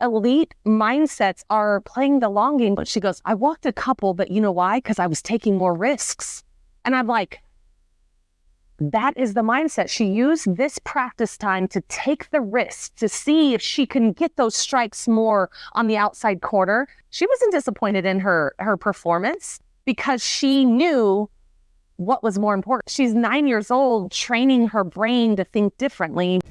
Elite mindsets are playing the long game. But she goes, I walked a couple, but you know why? Because I was taking more risks. And I'm like, that is the mindset. She used this practice time to take the risk to see if she can get those strikes more on the outside corner. She wasn't disappointed in her performance because she knew what was more important. She's 9 years old, training her brain to think differently.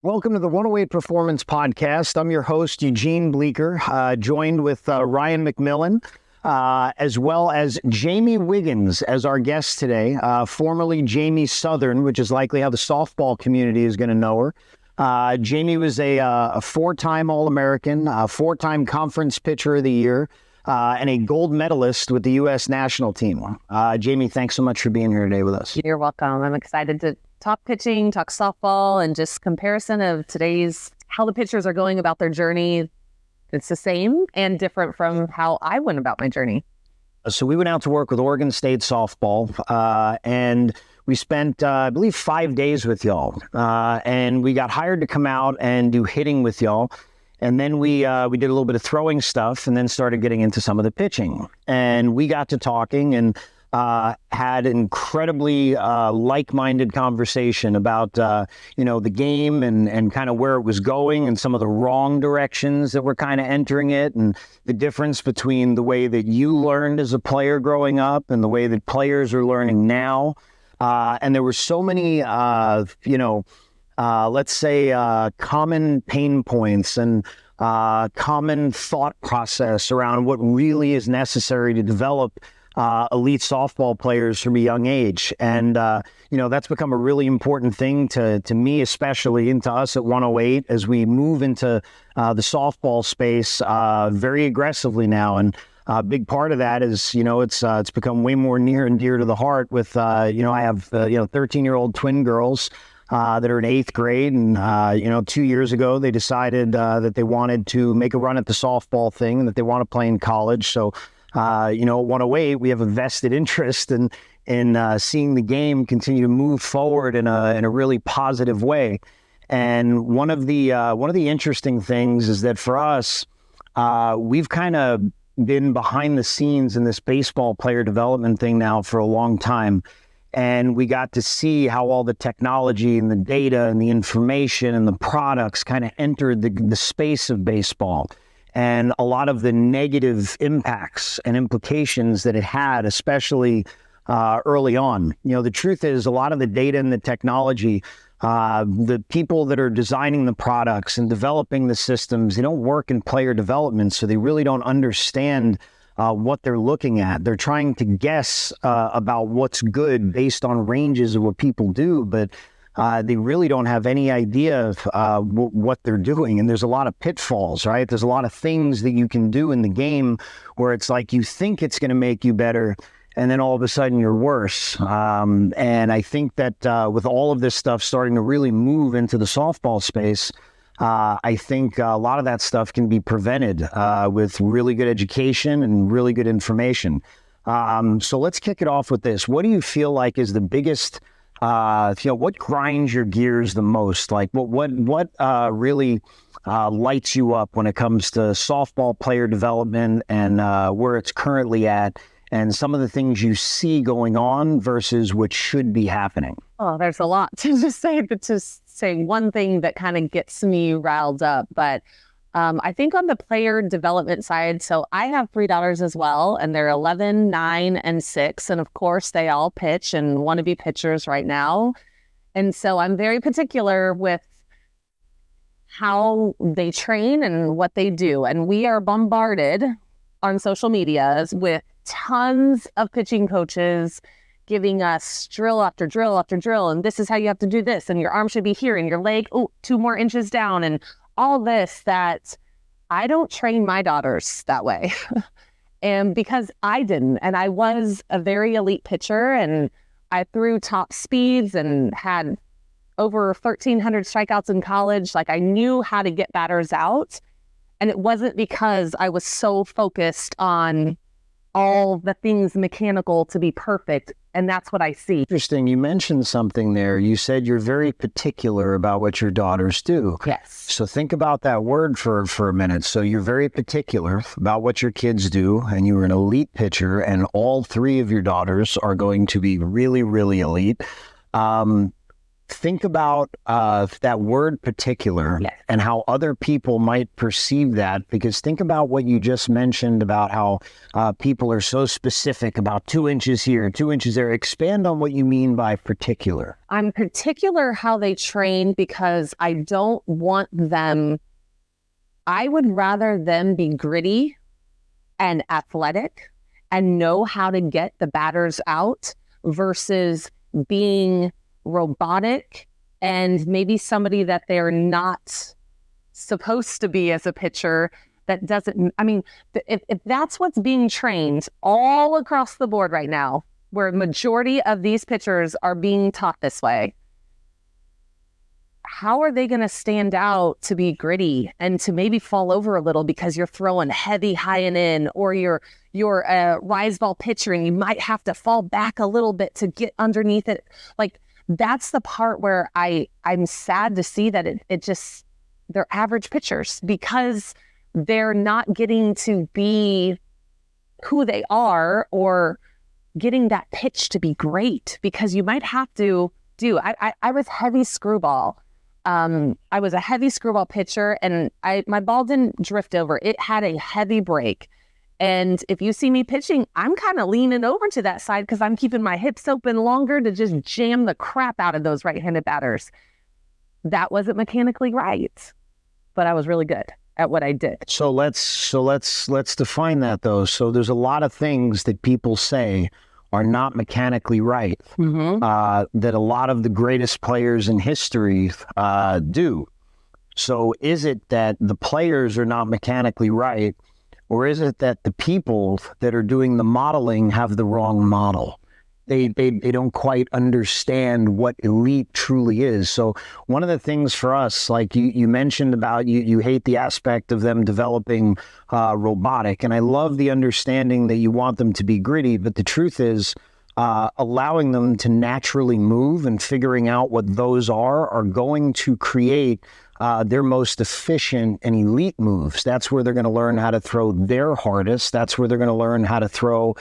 Welcome to the 108 Performance Podcast. I'm your host, Eugene Bleeker, joined with Ryan McMillan, as well as Jamie Wiggins as our guest today, formerly Jamie Southern, which is likely how the softball community is going to know her. Jamie was a four-time All-American, four-time Conference Pitcher of the Year, and a gold medalist with the U.S. national team. Jamie, thanks so much for being here today with us. You're welcome. I'm excited to talk pitching, talk softball, and just comparison of today's, how the pitchers are going about their journey. It's the same and different from how I went about my journey. So we went out to work with Oregon State softball, and we spent, I believe, 5 days with y'all. And we got hired to come out and do hitting with y'all. And then we did a little bit of throwing stuff and then started getting into some of the pitching. And we got to talking and had incredibly like-minded conversation about, the game and kind of where it was going and some of the wrong directions that we're kind of entering it, and the difference between the way that you learned as a player growing up and the way that players are learning now. And there were so many, let's say, common pain points and common thought process around what really is necessary to develop elite softball players from a young age. And, that's become a really important thing to me, especially, and to us at 108 as we move into the softball space very aggressively now. And a big part of that is, it's become way more near and dear to the heart with, I have, 13-year-old twin girls that are in 8th grade. And, 2 years ago, they decided that they wanted to make a run at the softball thing and that they want to play in college. So, at 108, we have a vested interest in seeing the game continue to move forward in a really positive way. And one of the interesting things is that for us, we've kind of been behind the scenes in this baseball player development thing now for a long time. And we got to see how all the technology and the data and the information and the products kind of entered the space of baseball, and a lot of the negative impacts and implications that it had, especially early on. The truth is, a lot of the data and the technology, the people that are designing the products and developing the systems, they don't work in player development, so they really don't understand what they're looking at. They're trying to guess about what's good based on ranges of what people do, but they really don't have any idea of what they're doing. And there's a lot of pitfalls, right? There's a lot of things that you can do in the game where it's like you think it's going to make you better, and then all of a sudden you're worse. And I think that with all of this stuff starting to really move into the softball space, I think a lot of that stuff can be prevented with really good education and really good information. So let's kick it off with this. What do you feel like is the biggest what grinds your gears the most? Like what really lights you up when it comes to softball player development and where it's currently at, and some of the things you see going on versus what should be happening? Oh, there's a lot to just say, but to say one thing that kind of gets me riled up. But I think on the player development side, so I have 3 daughters as well, and they're 11, 9, and 6. And of course, they all pitch and want to be pitchers right now. And so I'm very particular with how they train and what they do. And we are bombarded on social media with tons of pitching coaches giving us drill after drill after drill. And this is how you have to do this. And your arm should be here and your leg, 2 more inches down. And all this, that I don't train my daughters that way. And because I didn't, and I was a very elite pitcher, and I threw top speeds and had over 1,300 strikeouts in college. Like, I knew how to get batters out. And it wasn't because I was so focused on all the things mechanical to be perfect. And that's what I see. Interesting. You mentioned something there. You said you're very particular about what your daughters do. Yes. So think about that word for a minute. So you're very particular about what your kids do, and you're an elite pitcher, and all three of your daughters are going to be really, really elite. Think about that word particular and how other people might perceive that, because think about what you just mentioned about how people are so specific about 2 inches here, 2 inches there. Expand on what you mean by particular. I'm particular how they train because I don't want them, I would rather them be gritty and athletic and know how to get the batters out versus being robotic and maybe somebody that they're not supposed to be as a pitcher that doesn't, I mean, if that's what's being trained all across the board right now, where majority of these pitchers are being taught this way, how are they going to stand out to be gritty and to maybe fall over a little because you're throwing heavy high and in, or you're a rise ball pitcher and you might have to fall back a little bit to get underneath it. Like, that's the part where I'm sad to see that it just, they're average pitchers because they're not getting to be who they are or getting that pitch to be great, because you might have to I was heavy screwball. I was a heavy screwball pitcher, and my ball didn't drift over. It had a heavy break. And if you see me pitching, I'm kind of leaning over to that side because I'm keeping my hips open longer to just jam the crap out of those right-handed batters. That wasn't mechanically right, but I was really good at what I did. So let's define that, though. So there's a lot of things that people say are not mechanically right, that a lot of the greatest players in history do. So is it that the players are not mechanically right, or is it that the people that are doing the modeling have the wrong model? They don't quite understand what elite truly is. So one of the things for us, like you mentioned about you hate the aspect of them developing robotic, and I love the understanding that you want them to be gritty, but the truth is allowing them to naturally move and figuring out what those are going to create their most efficient and elite moves. That's where they're going to learn how to throw their hardest. That's where they're going to learn how to throw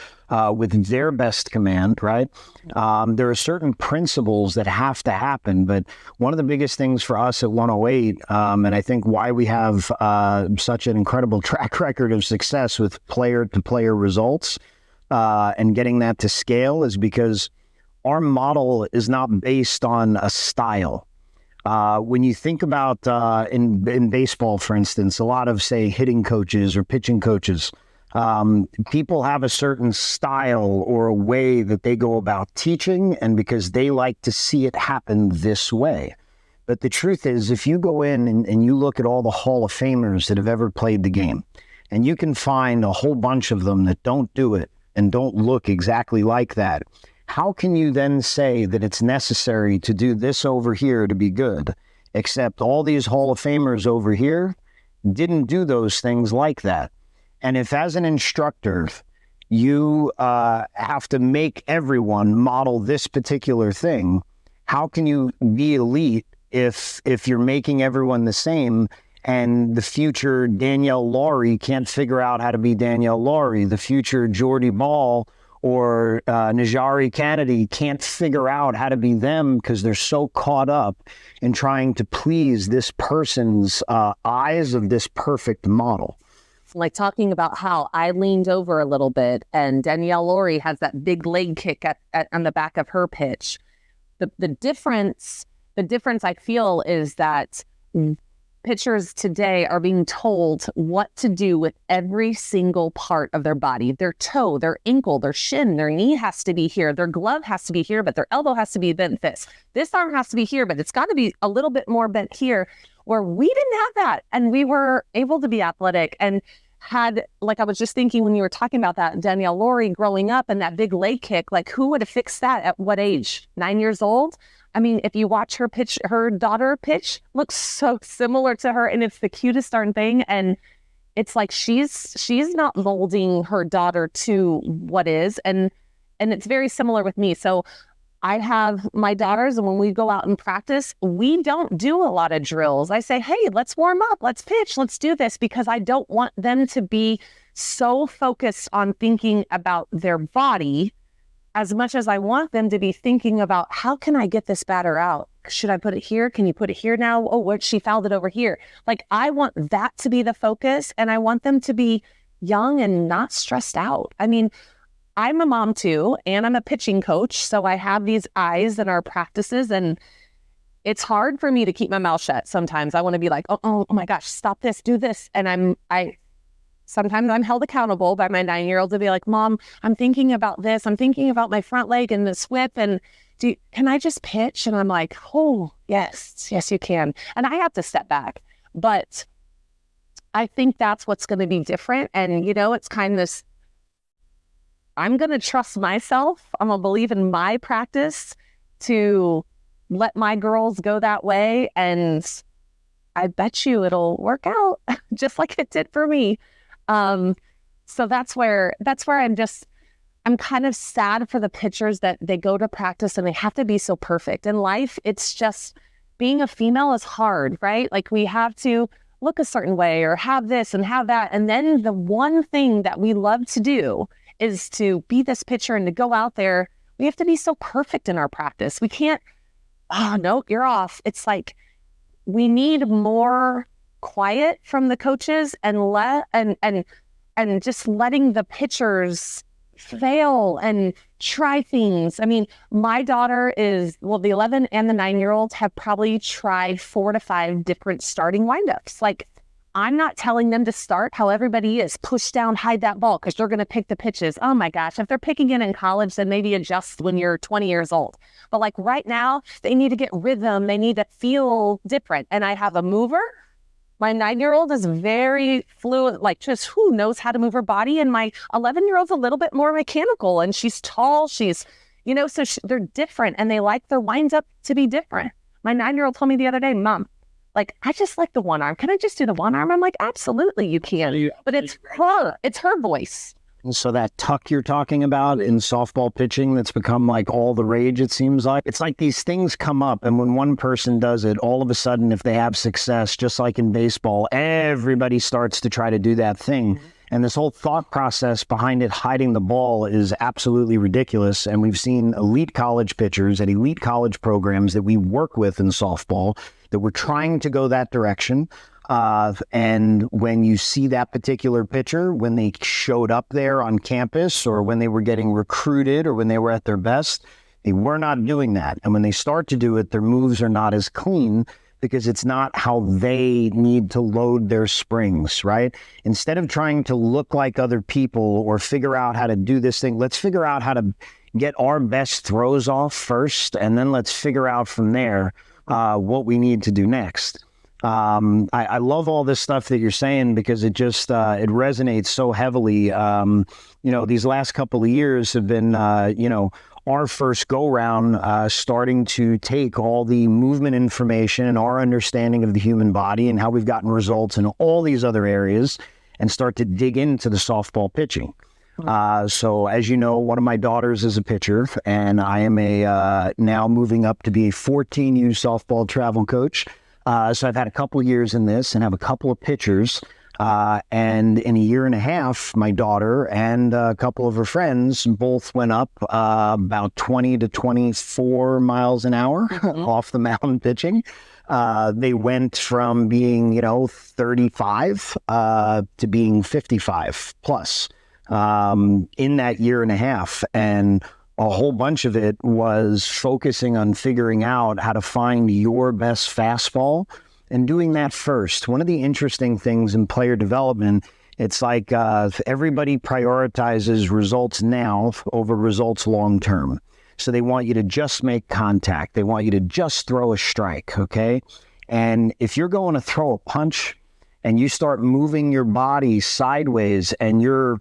with their best command, right? There are certain principles that have to happen, but one of the biggest things for us at 108, and I think why we have such an incredible track record of success with player-to-player results and getting that to scale, is because our model is not based on a style. When you think about in baseball, for instance, a lot of, say, hitting coaches or pitching coaches, people have a certain style or a way that they go about teaching, and because they like to see it happen this way. But the truth is, if you go in and you look at all the Hall of Famers that have ever played the game, and you can find a whole bunch of them that don't do it and don't look exactly like that, how can you then say that it's necessary to do this over here to be good, except all these Hall of Famers over here didn't do those things like that? And if as an instructor, you have to make everyone model this particular thing, how can you be elite if you're making everyone the same, and the future Danielle Laurie can't figure out how to be Danielle Laurie? The future Jordy Ball or Najari Kennedy can't figure out how to be them because they're so caught up in trying to please this person's eyes of this perfect model. Like talking about how I leaned over a little bit and Danielle Laurie has that big leg kick on the back of her pitch. The difference I feel is that pitchers today are being told what to do with every single part of their body. Their toe, their ankle, their shin, their knee has to be here. Their glove has to be here, but their elbow has to be bent this arm has to be here, but it's got to be a little bit more bent here, where we didn't have that. And we were able to be athletic and had, like I was just thinking when you were talking about that, Danielle Laurie growing up and that big leg kick, like who would have fixed that at what age? 9 years old? I mean, if you watch her pitch, her daughter pitch looks so similar to her, and it's the cutest darn thing. And it's like she's not molding her daughter to what is, and and it's very similar with me. So I have my daughters, and when we go out and practice, we don't do a lot of drills. I say, hey, let's warm up, let's pitch, let's do this, because I don't want them to be so focused on thinking about their body as much as I want them to be thinking about, how can I get this batter out? Should I put it here? Can you put it here now? Oh, what, she fouled it over here. Like, I want that to be the focus, and I want them to be young and not stressed out. I mean, I'm a mom too, and I'm a pitching coach. So I have these eyes in our practices, and it's hard for me to keep my mouth shut. Sometimes I want to be like, oh my gosh, stop this, do this. And sometimes I'm held accountable by my 9-year-old to be like, Mom, I'm thinking about this. I'm thinking about my front leg and this whip. And can I just pitch? And I'm like, oh, yes, you can. And I have to step back. But I think that's what's going to be different. And, it's kind of this, I'm going to trust myself. I'm going to believe in my practice to let my girls go that way. And I bet you it'll work out just like it did for me. So that's where I'm kind of sad for the pitchers that they go to practice and they have to be so perfect. In life, it's just, being a female is hard, right? Like, we have to look a certain way or have this and have that. And then the one thing that we love to do is to be this pitcher and to go out there. We have to be so perfect in our practice. We can't, oh, no, you're off. It's like, we need more quiet from the coaches and just letting the pitchers fail and try things. I mean, my daughter the 11 and the 9-year-old have probably tried 4 to 5 different starting windups. Like, I'm not telling them to start how everybody is. Push down, hide that ball, because they're going to pick the pitches. Oh my gosh, if they're picking it in college, then maybe adjust when you're 20 years old. But like right now, they need to get rhythm. They need to feel different. And I have a mover. My 9-year-old is very fluid, like just who knows how to move her body. And my 11-year-old's a little bit more mechanical, and she's tall. She's, so they're different, and they like their winds up to be different. My 9-year-old told me the other day, Mom, like, I just like the one arm. Can I just do the one arm? I'm like, absolutely, you can. But it's her voice. And so that tuck you're talking about in softball pitching, that's become like all the rage, it seems like. It's like these things come up, and when one person does it, all of a sudden, if they have success, just like in baseball, everybody starts to try to do that thing. Mm-hmm. And this whole thought process behind it, hiding the ball, is absolutely ridiculous. And we've seen elite college pitchers at elite college programs that we work with in softball that were trying to go that direction. And when you see that particular pitcher, when they showed up there on campus, or when they were getting recruited, or when they were at their best, they were not doing that. And when they start to do it, their moves are not as clean, because it's not how they need to load their springs, right? Instead of trying to look like other people or figure out how to do this thing, let's figure out how to get our best throws off first, and then let's figure out from there what we need to do next. I love all this stuff that you're saying, because it just, it resonates so heavily. These last couple of years have been, our first go round, starting to take all the movement information and our understanding of the human body and how we've gotten results in all these other areas, and start to dig into the softball pitching. So as you know, one of my daughters is a pitcher, and I am now moving up to be a 14U softball travel coach. So I've had a couple of years in this and have a couple of pitchers. And in a year and a half, my daughter and a couple of her friends both went up about 20 to 24 miles an hour off the mound pitching. They went from being, 35 to being 55 plus in that year and a half. And a whole bunch of it was focusing on figuring out how to find your best fastball and doing that first. One of the interesting things in player development, it's like everybody prioritizes results now over results long term. So they want you to just make contact. They want you to just throw a strike, okay? And if you're going to throw a punch and you start moving your body sideways and you're,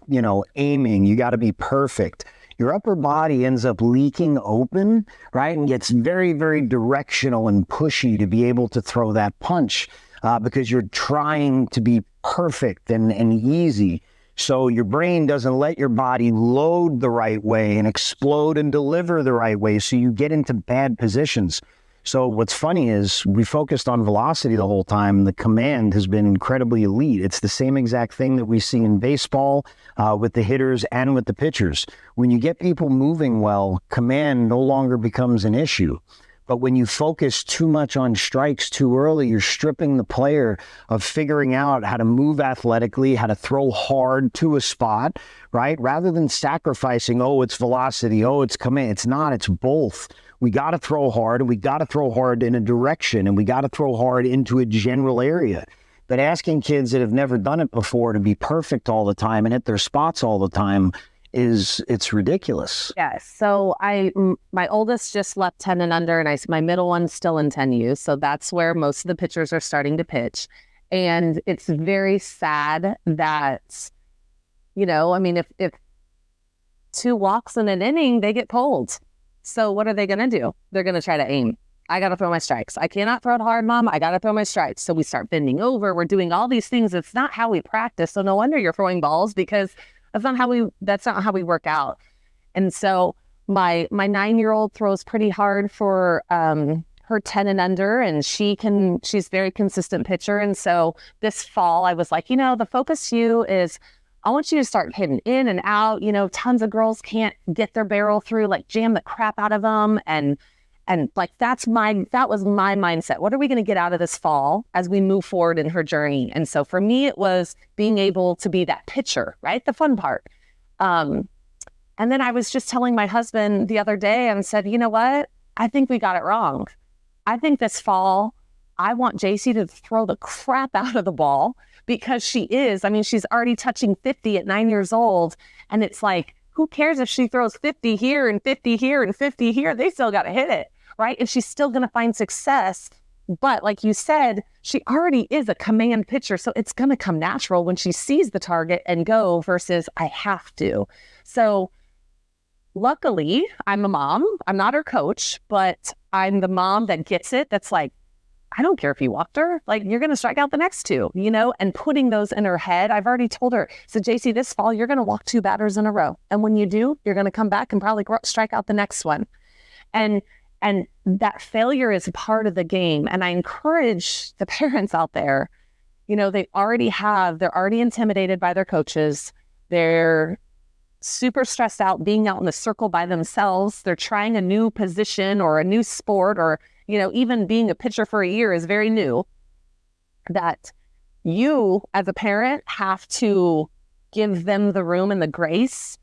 aiming, you got to be perfect. Your upper body ends up leaking open, right? And gets very, very directional and pushy to be able to throw that punch because you're trying to be perfect and easy. So your brain doesn't let your body load the right way and explode and deliver the right way. So you get into bad positions. So what's funny is we focused on velocity the whole time. The command has been incredibly elite. It's the same exact thing that we see in baseball with the hitters and with the pitchers. When you get people moving well, command no longer becomes an issue. But when you focus too much on strikes too early, you're stripping the player of figuring out how to move athletically, how to throw hard to a spot, right? Rather than sacrificing, oh, it's velocity, oh, it's command. It's not, it's both. We got to throw hard, and we got to throw hard in a direction, and we got to throw hard into a general area. But asking kids that have never done it before to be perfect all the time and hit their spots all the time it's ridiculous. Yes. So my oldest just left 10 and under, and my middle one's still in 10U. So that's where most of the pitchers are starting to pitch. And it's very sad that, I mean, if 2 walks in an inning, they get pulled. So what are they going to do? They're going to try to aim. I got to throw my strikes. I cannot throw it hard, Mom. I got to throw my strikes. So we start bending over. We're doing all these things. It's not how we practice. So no wonder you're throwing balls, because that's not how we work out. And so my 9-year-old throws pretty hard for her 10 and under, and she's very consistent pitcher. And so this fall I was like, the focus is I want you to start hitting in and out. Tons of girls can't get their barrel through, like jam the crap out of them. And like, that was my mindset. What are we going to get out of this fall as we move forward in her journey? And so for me, it was being able to be that pitcher, right? The fun part. And then I was just telling my husband the other day and said, you know what? I think we got it wrong. I think this fall, I want JC to throw the crap out of the ball, because she's already touching 50 at 9 years old. And it's like, who cares if she throws 50 here and 50 here and 50 here? They still got to hit it, right? And she's still going to find success. But like you said, she already is a command pitcher. So it's going to come natural when she sees the target and go, versus I have to. So luckily, I'm a mom. I'm not her coach, but I'm the mom that gets it. That's like, I don't care if you walked her, like, you're going to strike out the next 2, and putting those in her head. I've already told her, so JC, this fall, you're going to walk 2 batters in a row. And when you do, you're going to come back and probably strike out the next one. And that failure is a part of the game. And I encourage the parents out there, they're already intimidated by their coaches. They're super stressed out being out in the circle by themselves. They're trying a new position or a new sport, or even being a pitcher for a year is very new. That you, as a parent, have to give them the room and the grace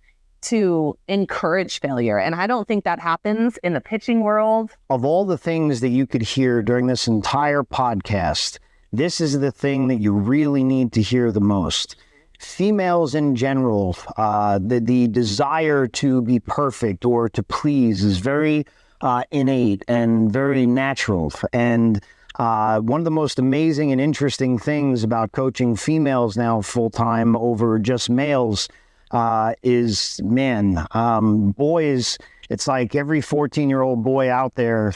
to encourage failure. And I don't think that happens in the pitching world. Of all the things that you could hear during this entire podcast, this is the thing that you really need to hear the most. Females in general, the desire to be perfect or to please is very innate and very natural. And one of the most amazing and interesting things about coaching females now full-time over just males is, boys, it's like every 14-year-old boy out there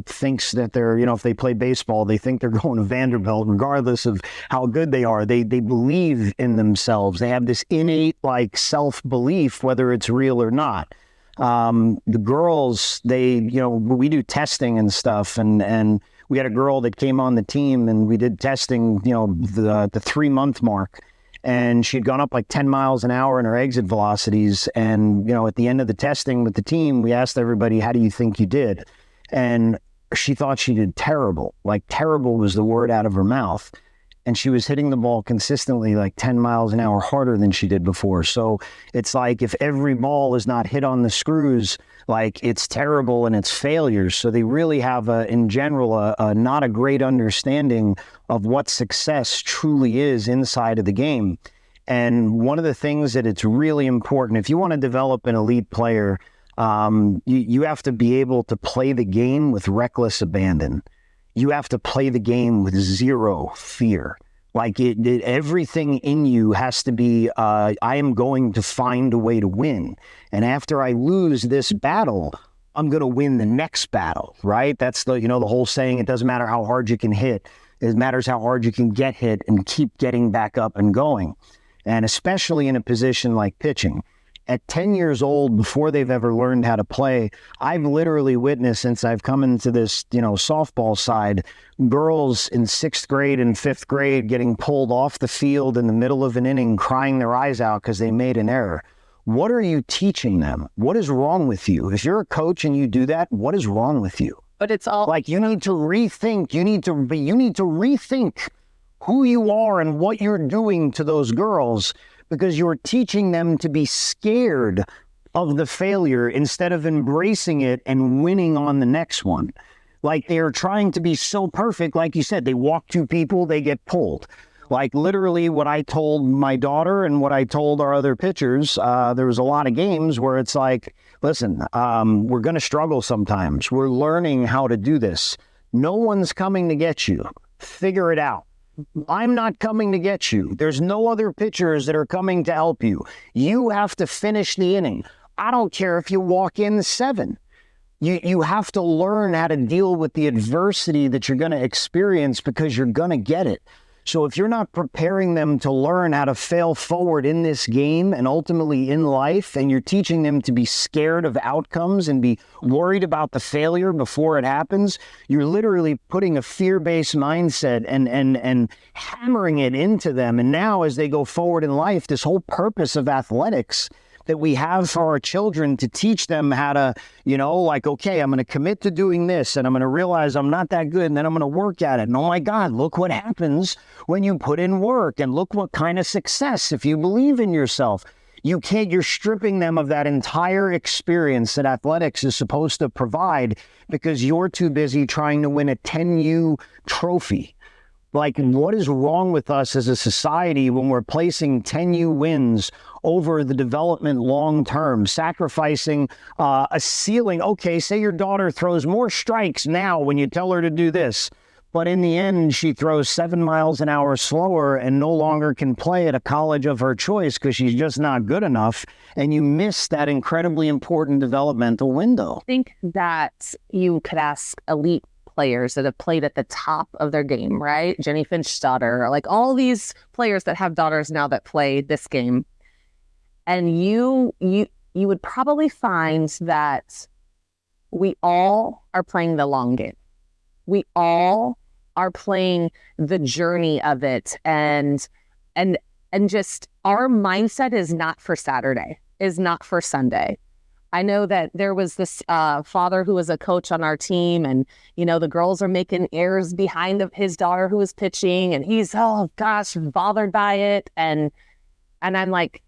thinks that they're, if they play baseball, they think they're going to Vanderbilt, regardless of how good they are. They believe in themselves. They have this innate, self-belief, whether it's real or not. The girls, we do testing and stuff, and we had a girl that came on the team, and we did testing, the 3-month mark, and she'd gone up 10 miles an hour in her exit velocities. And, at the end of the testing with the team, we asked everybody, how do you think you did? And she thought she did terrible. Terrible was the word out of her mouth. And she was hitting the ball consistently 10 miles an hour harder than she did before. So it's like, if every ball is not hit on the screws, it's terrible and it's failures. So they really have, in general, not a great understanding of what success truly is inside of the game. And one of the things that it's really important, if you want to develop an elite player, you have to be able to play the game with reckless abandon. You have to play the game with zero fear. Everything in you has to be, I am going to find a way to win. And after I lose this battle, I'm going to win the next battle, right? That's the whole saying, it doesn't matter how hard you can hit. It matters how hard you can get hit and keep getting back up and going. and especially in a position like pitching. At 10 years old, before they've ever learned how to play, I've literally witnessed, since I've come into this, softball side, girls in 6th grade and 5th grade getting pulled off the field in the middle of an inning, crying their eyes out because they made an error. What are you teaching them? What is wrong with you? If you're a coach and you do that, what is wrong with you? But it's all like, you need to rethink. You need to rethink who you are and what you're doing to those girls, because you're teaching them to be scared of the failure instead of embracing it and winning on the next one. Like, they're trying to be so perfect. Like you said, they walk 2 people, they get pulled. Like, literally what I told my daughter and what I told our other pitchers, there was a lot of games where it's like, listen, we're going to struggle sometimes. We're learning how to do this. No one's coming to get you. Figure it out. I'm not coming to get you. There's no other pitchers that are coming to help you. You have to finish the inning. I don't care if you walk in 7. You have to learn how to deal with the adversity that you're going to experience, because you're going to get it. So if you're not preparing them to learn how to fail forward in this game and ultimately in life, and you're teaching them to be scared of outcomes and be worried about the failure before it happens, you're literally putting a fear-based mindset and hammering it into them. And now, as they go forward in life, this whole purpose of athletics that we have for our children, to teach them how to, okay, I'm going to commit to doing this, and I'm going to realize I'm not that good, and then I'm going to work at it. And oh my God, look what happens when you put in work, and look what kind of success if you believe in yourself. You're stripping them of that entire experience that athletics is supposed to provide, because you're too busy trying to win a 10U trophy. Like, what is wrong with us as a society when we're placing 10U wins over the development long term, sacrificing a ceiling? Okay, say your daughter throws more strikes now when you tell her to do this, but in the end, she throws 7 miles an hour slower and no longer can play at a college of her choice because she's just not good enough, and you miss that incredibly important developmental window. I think that you could ask elite players that have played at the top of their game, right? Jenny Finch's daughter, like all these players that have daughters now that play this game. And you would probably find that we all are playing the long game. We all are playing the journey of it. And just our mindset is not for Saturday, is not for Sunday. I know that there was this father who was a coach on our team, and, the girls are making errors behind his daughter who was pitching, and he's, oh gosh, bothered by it. And I'm like,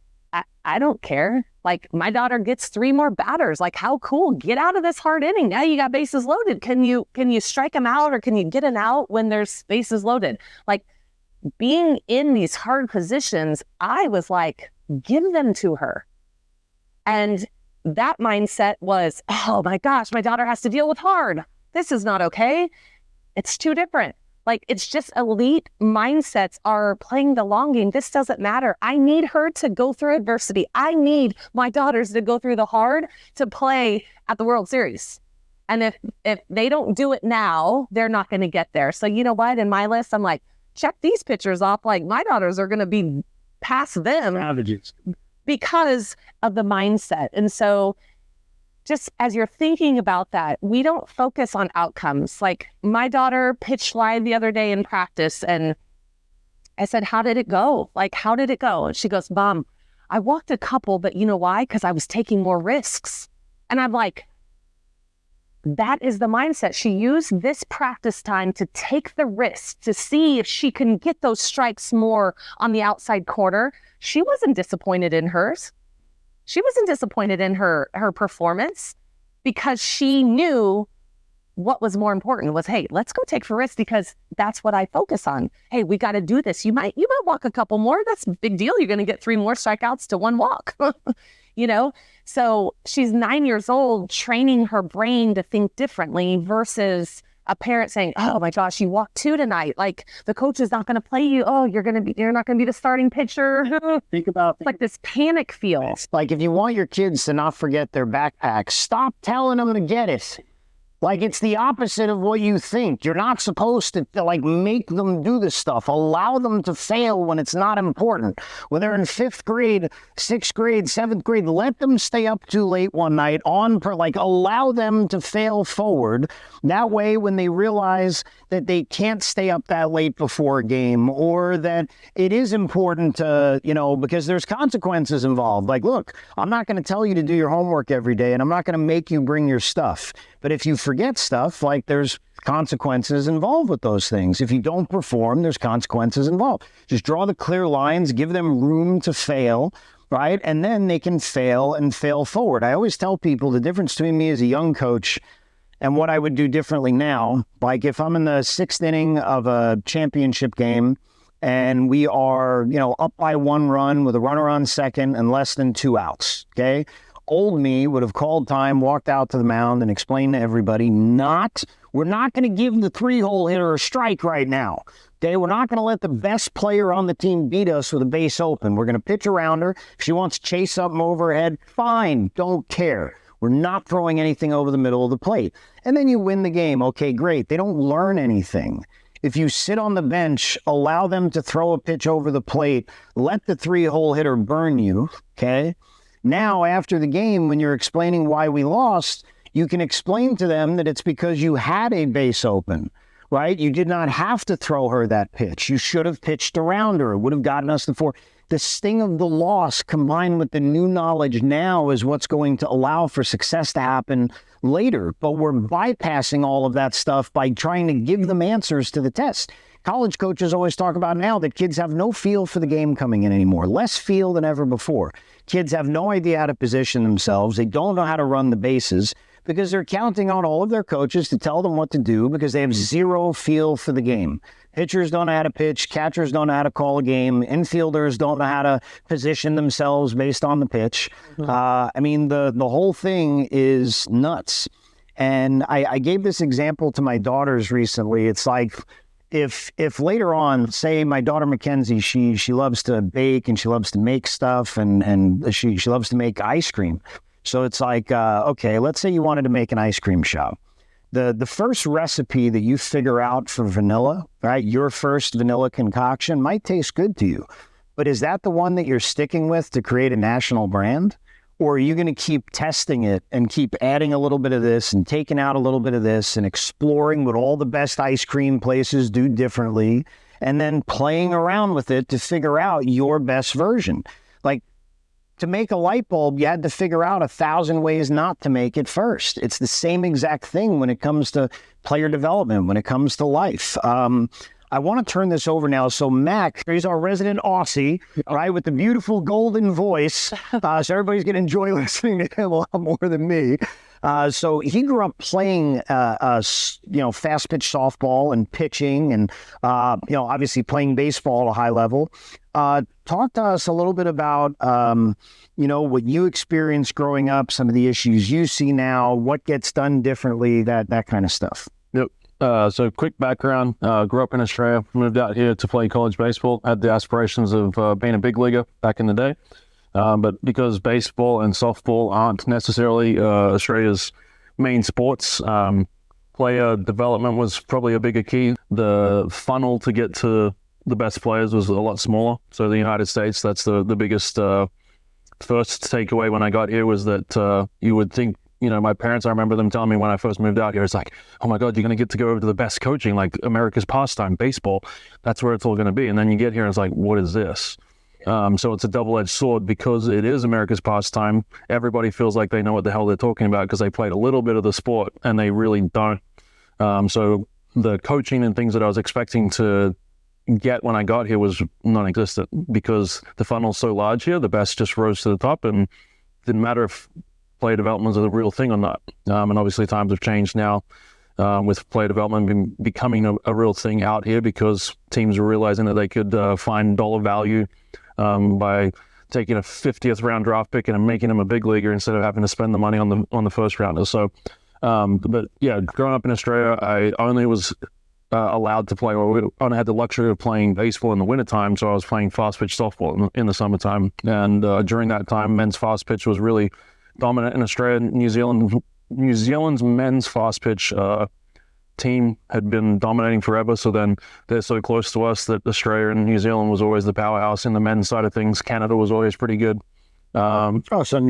I don't care. Like, my daughter gets 3 more batters. Like, how cool? Get out of this hard inning. Now you got bases loaded. Can you strike them out, or can you get an out when there's bases loaded? Like, being in these hard positions, I was like, give them to her. And that mindset was, oh my gosh, my daughter has to deal with hard. This is not okay. It's too different. Like, it's just elite mindsets are playing the long game. This doesn't matter. I need her to go through adversity. I need my daughters to go through the hard to play at the World Series. And if they don't do it now, they're not going to get there. So you know what? In my list, I'm like, check these pitchers off. Like, my daughters are going to be past them. Savages. Because of the mindset. And so just as you're thinking about that, we don't focus on outcomes. Like, my daughter pitched live the other day in practice, and I said, how did it go? Like, how did it go? And she goes, Mom, I walked a couple, but you know why? Because I was taking more risks. And I'm like, that is the mindset. She used this practice time to take the risk to see if she can get those strikes more on the outside corner. She wasn't disappointed in hers. She wasn't disappointed in her performance, because she knew what was more important was, hey, let's go take for risk, because that's what I focus on. Hey, we got to do this. You might walk a couple more. That's a big deal. You're going to get 3 more strikeouts to 1 walk. So she's 9 years old, training her brain to think differently versus a parent saying, oh my gosh, you walked 2 tonight. Like, the coach is not going to play you. Oh, you're not going to be the starting pitcher. Think about like this panic feel. Like, if you want your kids to not forget their backpack, stop telling them to get it. Like, it's the opposite of what you think. You're not supposed to, like, make them do this stuff. Allow them to fail when it's not important. When they're in 5th grade, 6th grade, 7th grade, let them stay up too late one night allow them to fail forward. That way, when they realize that they can't stay up that late before a game, or that it is important to, because there's consequences involved. Like, look, I'm not going to tell you to do your homework every day, and I'm not going to make you bring your stuff. But if you forget stuff, like, there's consequences involved with those things. If you don't perform, there's consequences involved. Just draw the clear lines, give them room to fail, right? And then they can fail and fail forward. I always tell people the difference between me as a young coach and what I would do differently now. Like, if I'm in the 6th inning of a championship game and we are, up by 1 run with a runner on second and less than 2 outs, okay? Old me would have called time, walked out to the mound, and explained to everybody, we're not going to give the 3-hole hitter a strike right now. Okay, we're not going to let the best player on the team beat us with a base open. We're going to pitch around her. If she wants to chase something overhead, fine, don't care. We're not throwing anything over the middle of the plate. And then you win the game. Okay, great. They don't learn anything. If you sit on the bench, allow them to throw a pitch over the plate, let the 3-hole hitter burn you, okay? Now, after the game, when you're explaining why we lost, you can explain to them that it's because you had a base open, right? You did not have to throw her that pitch. You should have pitched around her. It would have gotten us the 4. The sting of the loss combined with the new knowledge now is what's going to allow for success to happen later. But we're bypassing all of that stuff by trying to give them answers to the test. College coaches always talk about now that kids have no feel for the game coming in anymore, less feel than ever before. Kids have no idea how to position themselves. They don't know how to run the bases because they're counting on all of their coaches to tell them what to do because they have zero feel for the game. Pitchers don't know how to pitch. Catchers don't know how to call a game. Infielders don't know how to position themselves based on the pitch. The whole thing is nuts. And I gave this example to my daughters recently. It's like, if later on, say my daughter Mackenzie, she loves to bake and she loves to make stuff and she loves to make ice cream. So it's like, okay, let's say you wanted to make an ice cream shop. The first recipe that you figure out for vanilla, right? Your first vanilla concoction might taste good to you, but is that the one that you're sticking with to create a national brand? Or are you going to keep testing it and keep adding a little bit of this and taking out a little bit of this and exploring what all the best ice cream places do differently and then playing around with it to figure out your best version? Like, to make a light bulb, you had to figure out 1,000 ways not to make it first. It's the same exact thing when it comes to player development, when it comes to life. I want to turn this over now. So Mac, he's our resident Aussie, all right, with the beautiful golden voice. So everybody's going to enjoy listening to him a lot more than me. So he grew up playing, fast pitch softball and pitching and, obviously playing baseball at a high level. Talk to us a little bit about, what you experienced growing up, some of the issues you see now, what gets done differently, that kind of stuff. Yep. So quick background, grew up in Australia, moved out here to play college baseball, had the aspirations of being a big leaguer back in the day. But because baseball and softball aren't necessarily Australia's main sports, player development was probably a bigger key. The funnel to get to the best players was a lot smaller. So the United States, that's the biggest first takeaway when I got here was that you would think, my parents, I remember them telling me when I first moved out here, it's like, oh my God, you're going to get to go over to the best coaching, like America's pastime, baseball. That's where it's all going to be. And then you get here and it's like, what is this? So it's a double-edged sword because it is America's pastime. Everybody feels like they know what the hell they're talking about because they played a little bit of the sport and they really don't. So the coaching and things that I was expecting to get when I got here was non-existent because the funnel's so large here, the best just rose to the top and didn't matter if player development is a real thing or not. And obviously times have changed now with player development becoming a real thing out here because teams are realizing that they could find dollar value by taking a 50th round draft pick and making him a big leaguer instead of having to spend the money on the first rounder. So, but yeah, growing up in Australia, I only was allowed to play, or I had the luxury of playing baseball in the wintertime, so I was playing fast pitch softball in the summertime. And during that time, men's fast pitch was really dominant in Australia and New Zealand, New Zealand's men's fast pitch team had been dominating forever, so then they're so close to us that Australia and New Zealand was always the powerhouse in the men's side of things. Canada was always pretty good. Globally,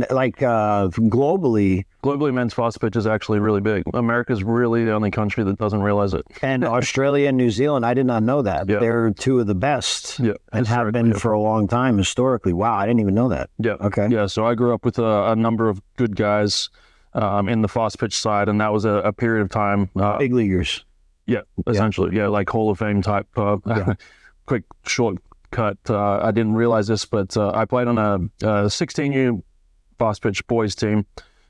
men's fast pitch is actually really big. America's really the only country that doesn't realize it. and Australia and New Zealand, I did not know that. Yeah. They're two of the best Yeah, and have been for a long time historically. Wow, I didn't even know that. Yeah. Okay. Yeah, so I grew up with a number of good guys in the fast pitch side, and that was a period of time. Big leaguers. Yeah, essentially. Yeah, like Hall of Fame type. Quick, short cut. I didn't realize this, but I played on a 16U fast pitch boys team,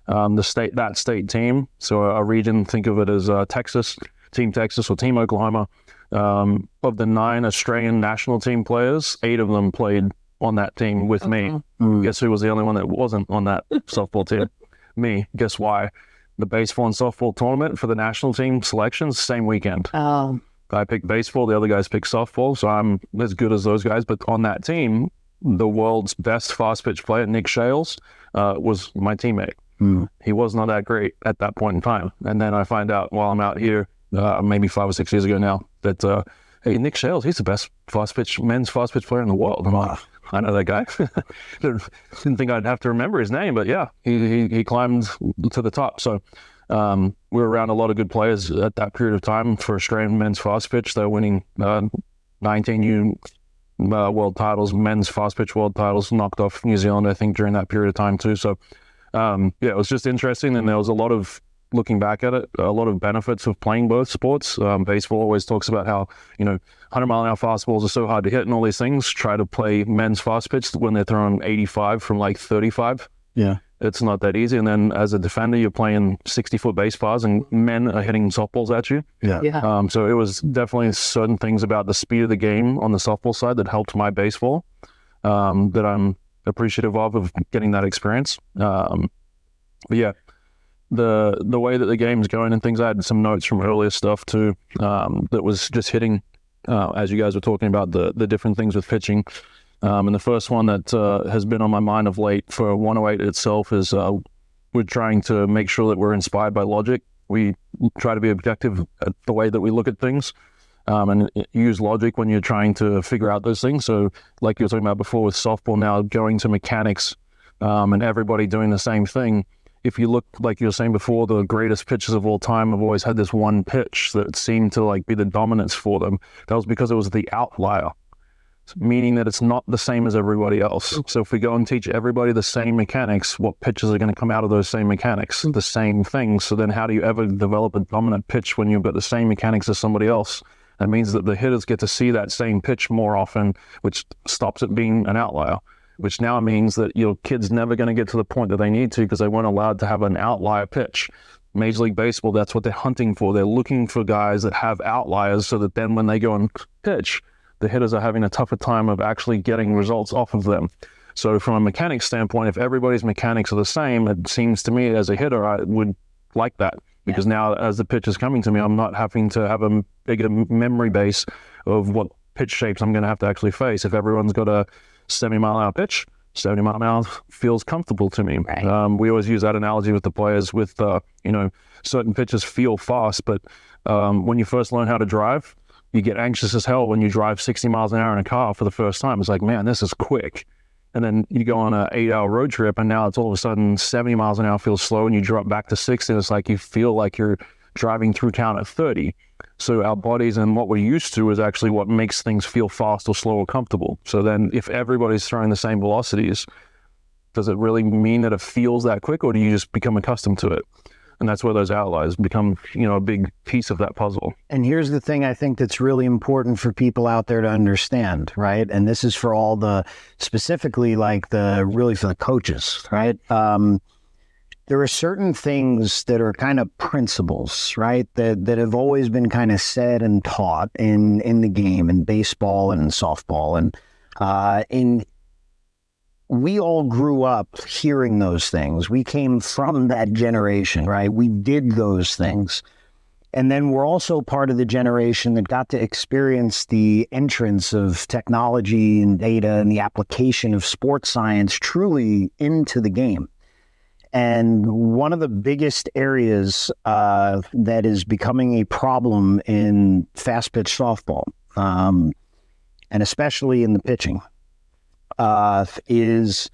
that state team. So a region, think of it as Texas or Team Oklahoma. Of the 9 Australian national team players, 8 of them played on that team with me. Guess who was the only one that wasn't on that softball team? Me. Guess why? The baseball and softball tournament for the national team selections, same weekend. Oh. I picked baseball, the other guys picked softball, so I'm as good as those guys. But on that team, the world's best fast pitch player, Nick Shales, was my teammate. He was not that great at that point in time. And then I find out while I'm out here, maybe 5 or 6 years ago now, that hey, Nick Shales, he's the best men's fast pitch player in the world. I'm like, I know that guy. Didn't think I'd have to remember his name, but yeah, he climbed to the top. So we were around a lot of good players at that period of time for Australian men's fast pitch. They're winning 19U world titles, men's fast pitch world titles, knocked off New Zealand, I think, during that period of time too. So it was just interesting, and there was a lot of, looking back at it, a lot of benefits of playing both sports. Baseball always talks about how, 100-mile-an-hour fastballs are so hard to hit and all these things. Try to play men's fast pitch when they're throwing 85 from like 35. Yeah. It's not that easy. And then as a defender, you're playing 60-foot base bars and men are hitting softballs at you. Yeah. So it was definitely certain things about the speed of the game on the softball side that helped my baseball that I'm appreciative of getting that experience. But yeah, the way that the game's going and things, I had some notes from earlier stuff too that was just hitting as you guys were talking about the different things with pitching. And the first one that has been on my mind of late for 108 itself is we're trying to make sure that we're inspired by logic. We try to be objective at the way that we look at things and use logic when you're trying to figure out those things. So like you were talking about before with softball now going to mechanics and everybody doing the same thing. If you look, like you were saying before, the greatest pitchers of all time have always had this one pitch that seemed to like be the dominance for them. That was because it was the outlier, meaning that it's not the same as everybody else. So if we go and teach everybody the same mechanics, what pitches are going to come out of those same mechanics? The same things. So then how do you ever develop a dominant pitch when you've got the same mechanics as somebody else? That means that the hitters get to see that same pitch more often, which stops it being an outlier, which now means that your kid's never going to get to the point that they need to because they weren't allowed to have an outlier pitch. Major League Baseball, that's what they're hunting for. They're looking for guys that have outliers so that then when they go and pitch, the hitters are having a tougher time of actually getting results off of them. So from a mechanics standpoint, if everybody's mechanics are the same, it seems to me as a hitter, I would like that. Because now as the pitch is coming to me, I'm not having to have a bigger memory base of what pitch shapes I'm going to have to actually face. If everyone's got a 70-mile-an-hour pitch, 70-mile-an-hour feels comfortable to me. Right. We always use that analogy with the players with, certain pitches feel fast, but when you first learn how to drive, you get anxious as hell when you drive 60 miles an hour in a car for the first time. It's like, man, this is quick. And then you go on an 8-hour road trip and now it's all of a sudden 70 miles an hour feels slow and you drop back to 60 and it's like you feel like you're driving through town at 30. So our bodies and what we're used to is actually what makes things feel fast or slow or comfortable. So then if everybody's throwing the same velocities, does it really mean that it feels that quick or do you just become accustomed to it? And that's where those outliers become, a big piece of that puzzle. And here's the thing I think that's really important for people out there to understand, right? And this is for all specifically really for the coaches, right? There are certain things that are kind of principles, right? That have always been kind of said and taught in the game, in baseball and in softball. And we all grew up hearing those things. We came from that generation, right? We did those things. And then we're also part of the generation that got to experience the entrance of technology and data and the application of sports science truly into the game. And one of the biggest areas that is becoming a problem in fast pitch softball, and especially in the pitching, is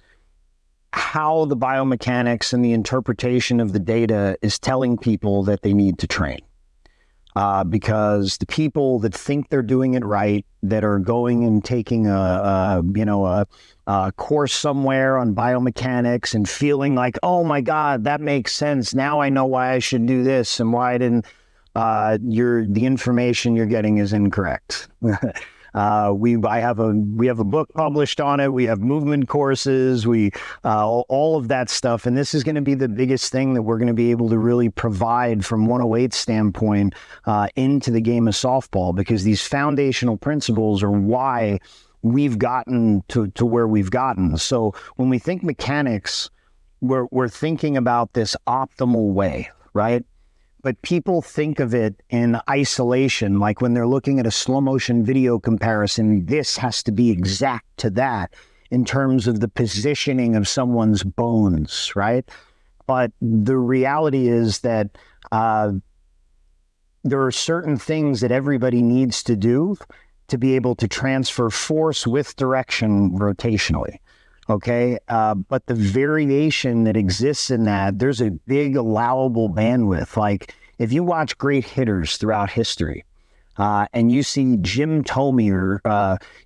how the biomechanics and the interpretation of the data is telling people that they need to train. Because the people that think they're doing it right, that are going and taking a course somewhere on biomechanics and feeling like, oh my God, that makes sense. Now I know why I should do this and why I didn't. The information you're getting is incorrect. We have a book published on it. We have movement courses. All of that stuff, and this is going to be the biggest thing that we're going to be able to really provide from 108 standpoint into the game of softball, because these foundational principles are why we've gotten to where we've gotten. So when we think mechanics, we're thinking about this optimal way, right? But people think of it in isolation, like when they're looking at a slow motion video comparison, this has to be exact to that in terms of the positioning of someone's bones, right? But the reality is that there are certain things that everybody needs to do to be able to transfer force with direction rotationally. Okay. But the variation that exists in that, there's a big allowable bandwidth. Like if you watch great hitters throughout history, and you see Jim Thome or,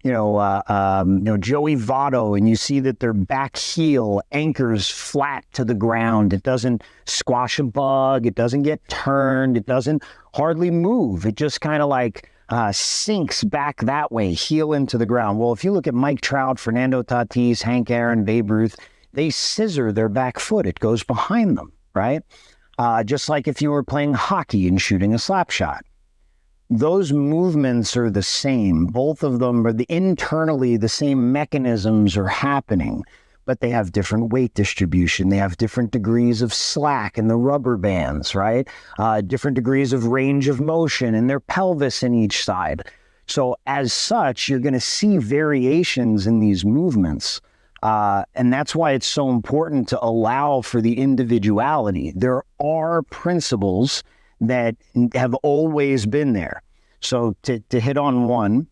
Joey Votto, and you see that their back heel anchors flat to the ground. It doesn't squash a bug. It doesn't get turned. It doesn't hardly move. It just kind of like sinks back that way, heel into the ground. Well, if you look at Mike Trout, Fernando Tatis, Hank Aaron, Babe Ruth, they scissor their back foot. It goes behind them, right? Just like if you were playing hockey and shooting a slap shot. Those movements are the same. Both of them are internally the same mechanisms are happening, but they have different weight distribution. They have different degrees of slack in the rubber bands, right? Different degrees of range of motion in their pelvis in each side. So as such, you're going to see variations in these movements. And that's why it's so important to allow for the individuality. There are principles that have always been there. So to hit on one,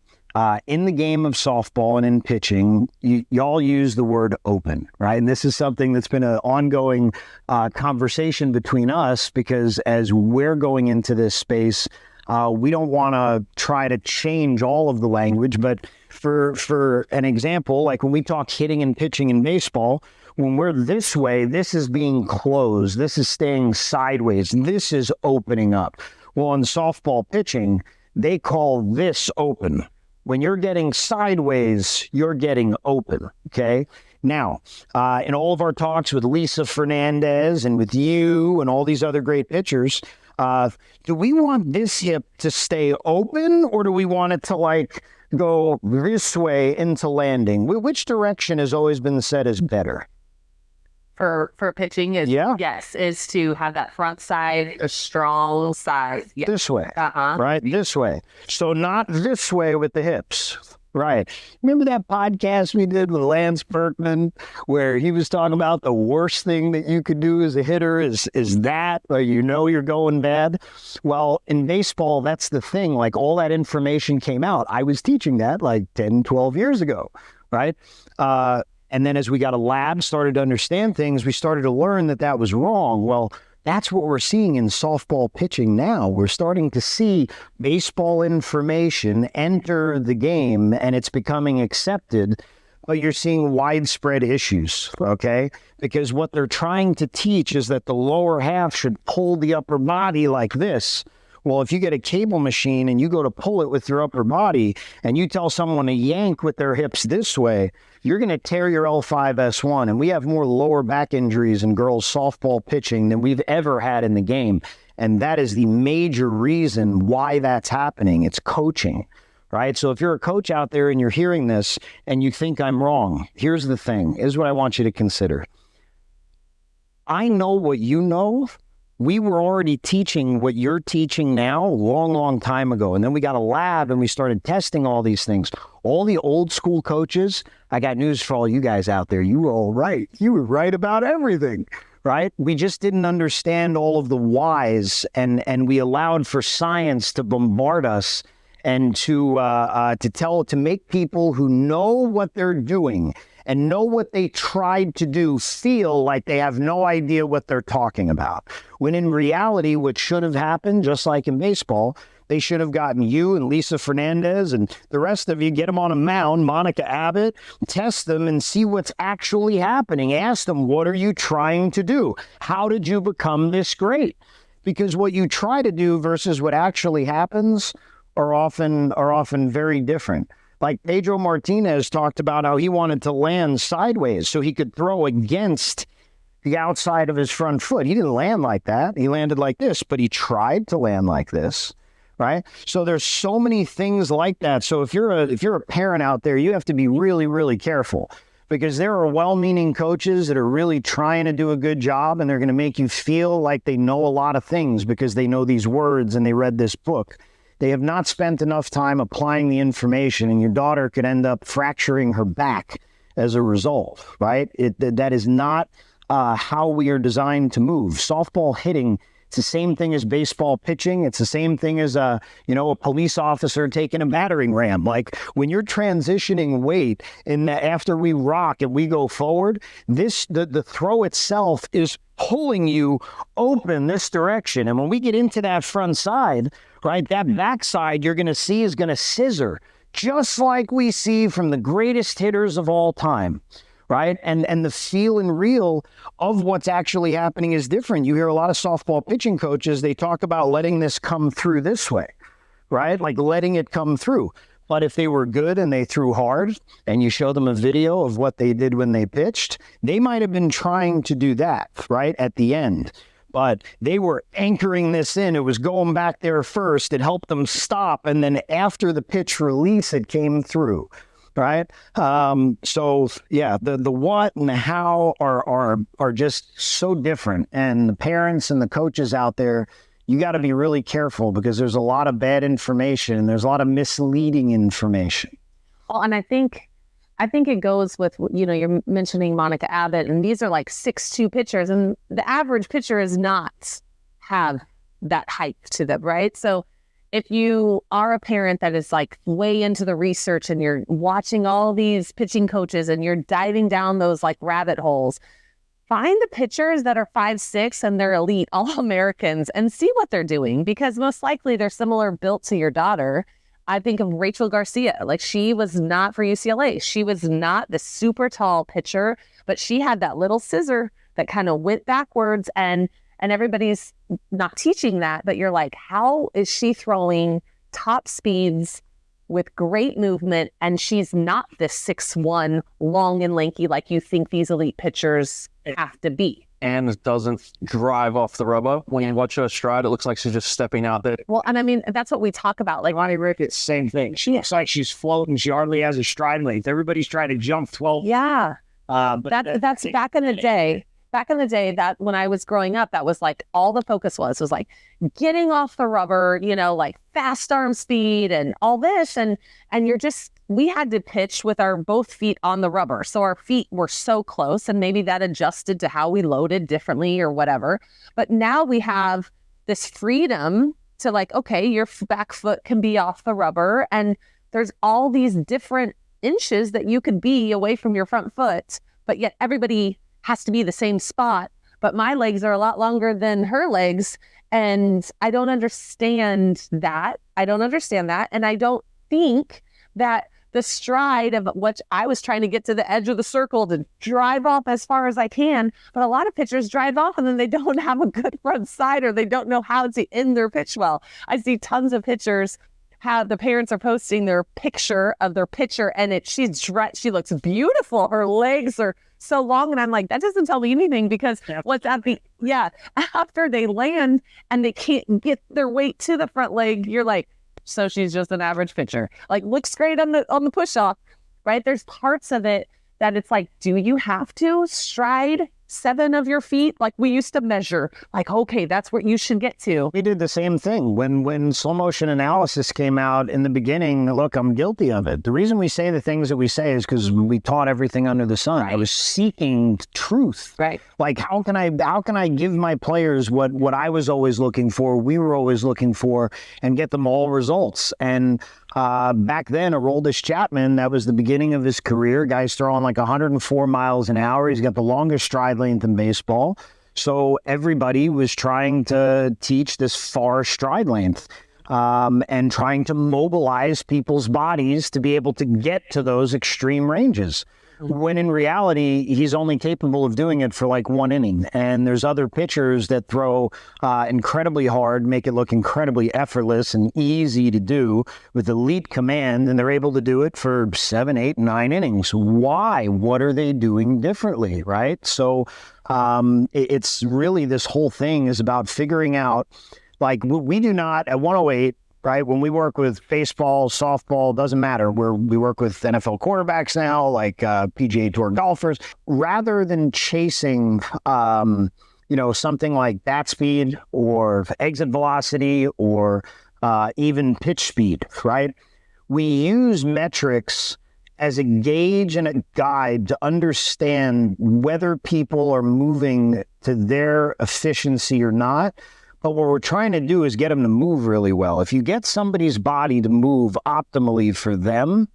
in the game of softball and in pitching, y'all use the word open, right? And this is something that's been an ongoing conversation between us, because as we're going into this space, we don't want to try to change all of the language. But for an example, like when we talk hitting and pitching in baseball, when we're this way, this is being closed. This is staying sideways. This is opening up. Well, in softball pitching, they call this open. When you're getting sideways, you're getting open, okay? Now, in all of our talks with Lisa Fernandez and with you and all these other great pitchers, do we want this hip to stay open, or do we want it to like go this way into landing? Which direction has always been said is better? For pitching is yes, is to have that front side, a strong side. Yes. This way, right? This way. So not this way with the hips, right? Remember that podcast we did with Lance Berkman, where he was talking about the worst thing that you could do as a hitter is that, or you're going bad. Well, in baseball, that's the thing. Like all that information came out. I was teaching that like 10, 12 years ago, right? And then as we got a lab, started to understand things, we started to learn that that was wrong. Well, that's what we're seeing in softball pitching now. We're starting to see baseball information enter the game, and it's becoming accepted, but you're seeing widespread issues, okay? Because what they're trying to teach is that the lower half should pull the upper body like this. Well, if you get a cable machine and you go to pull it with your upper body and you tell someone to yank with their hips this way, you're going to tear your L5-S1. And we have more lower back injuries in girls softball pitching than we've ever had in the game. And that is the major reason why that's happening. It's coaching, right? So if you're a coach out there and you're hearing this and you think I'm wrong, here's the thing. Here's what I want you to consider. I know what you know. We were already teaching what you're teaching now a long, long time ago. And then we got a lab and we started testing all these things. All the old school coaches, I got news for all you guys out there. You were all right. You were right about everything, right? We just didn't understand all of the whys, and we allowed for science to bombard us and to make people who know what they're doing and know what they tried to do feel like they have no idea what they're talking about. When in reality, what should have happened, just like in baseball, they should have gotten you and Lisa Fernandez and the rest of you, get them on a mound, Monica Abbott, test them and see what's actually happening. Ask them, what are you trying to do? How did you become this great? Because what you try to do versus what actually happens are often very different. Like Pedro Martinez talked about how he wanted to land sideways so he could throw against the outside of his front foot. He didn't land like that. He landed like this, but he tried to land like this. Right. So there's so many things like that. So if you're a parent out there, you have to be really, really careful, because there are well-meaning coaches that are really trying to do a good job, and they're going to make you feel like they know a lot of things because they know these words and they read this book. They have not spent enough time applying the information, and your daughter could end up fracturing her back as a result. Right. That is not how we are designed to move. Softball hitting, it's the same thing as baseball pitching. It's the same thing as a police officer taking a battering ram. Like when you're transitioning weight and after we rock and we go forward, the throw itself is pulling you open this direction. And when we get into that front side, right, that backside you're going to see is going to scissor, just like we see from the greatest hitters of all time. Right. And the feel and real of what's actually happening is different. You hear a lot of softball pitching coaches, they talk about letting this come through this way, right? Like letting it come through. But if they were good and they threw hard and you show them a video of what they did when they pitched, they might have been trying to do that, right, at the end. But they were anchoring this in. It was going back there first. It helped them stop. And then after the pitch release, it came through. Right. So, yeah, the what and the how are just so different. And the parents and the coaches out there, you got to be really careful, because there's a lot of bad information. There's a lot of misleading information. Well, and I think it goes with, you're mentioning Monica Abbott, and these are like 6'2" pitchers, and the average pitcher is not have that hype to them. Right. So if you are a parent that is like way into the research and you're watching all these pitching coaches and you're diving down those like rabbit holes, find the pitchers that are 5'6" and they're elite All-Americans and see what they're doing, because most likely they're similar built to your daughter. I think of Rachel Garcia. Like, she was not for UCLA. She was not the super tall pitcher, but she had that little scissor that kind of went backwards, and everybody's not teaching that, but you're like, how is she throwing top speeds with great movement, and she's not this 6'1", long and lanky like you think these elite pitchers have to be? And it doesn't drive off the rubber. When you watch her stride, it looks like she's just stepping out there. Well, and I mean, that's what we talk about. Like Lonnie Ricketts, same thing. She looks like she's floating. She hardly has a stride length. Everybody's trying to jump 12. Yeah. But that's back in the day. Back in the day, that when I was growing up, that was like all the focus was like getting off the rubber, like fast arm speed and all this. And we had to pitch with our both feet on the rubber. So our feet were so close, and maybe that adjusted to how we loaded differently or whatever. But now we have this freedom to like, okay, your back foot can be off the rubber, and there's all these different inches that you could be away from your front foot, but yet everybody has to be the same spot. But my legs are a lot longer than her legs, and I don't understand that. And I don't think that the stride of what I was trying to get to the edge of the circle to drive off as far as I can, but a lot of pitchers drive off and then they don't have a good front side, or they don't know how to end their pitch well. I see tons of pitchers how the parents are posting their picture of their pitcher, and she looks beautiful. Her legs are so long, and I'm like, that doesn't tell me anything, because what's at after they land and they can't get their weight to the front leg, you're like, so she's just an average pitcher. Like, looks great on the push off, right? There's parts of it that it's like, do you have to stride 7 of your feet. Like we used to measure, like, okay, that's where you should get to. We did the same thing when slow motion analysis came out in the beginning. Look, I'm guilty of it. The reason we say the things that we say is because we taught everything under the sun. Right. I was seeking truth. Right. Like, how can I give my players what I was always looking for, we were always looking for, and get them all results? And back then, Aroldis Chapman, that was the beginning of his career. Guy's throwing like 104 miles an hour. He's got the longest stride length in baseball. So everybody was trying to teach this far stride length and trying to mobilize people's bodies to be able to get to those extreme ranges. When in reality, he's only capable of doing it for like 1 inning. And there's other pitchers that throw incredibly hard, make it look incredibly effortless and easy to do with elite command, and they're able to do it for 7, 8, 9 innings. Why? What are they doing differently, right? So it's really, this whole thing is about figuring out, like, we do not, at 108, right? When we work with baseball, softball, doesn't matter. We work with NFL quarterbacks now, like PGA Tour golfers. Rather than chasing, something like bat speed or exit velocity or even pitch speed, right? We use metrics as a gauge and a guide to understand whether people are moving to their efficiency or not. But what we're trying to do is get them to move really well. If you get somebody's body to move optimally for them,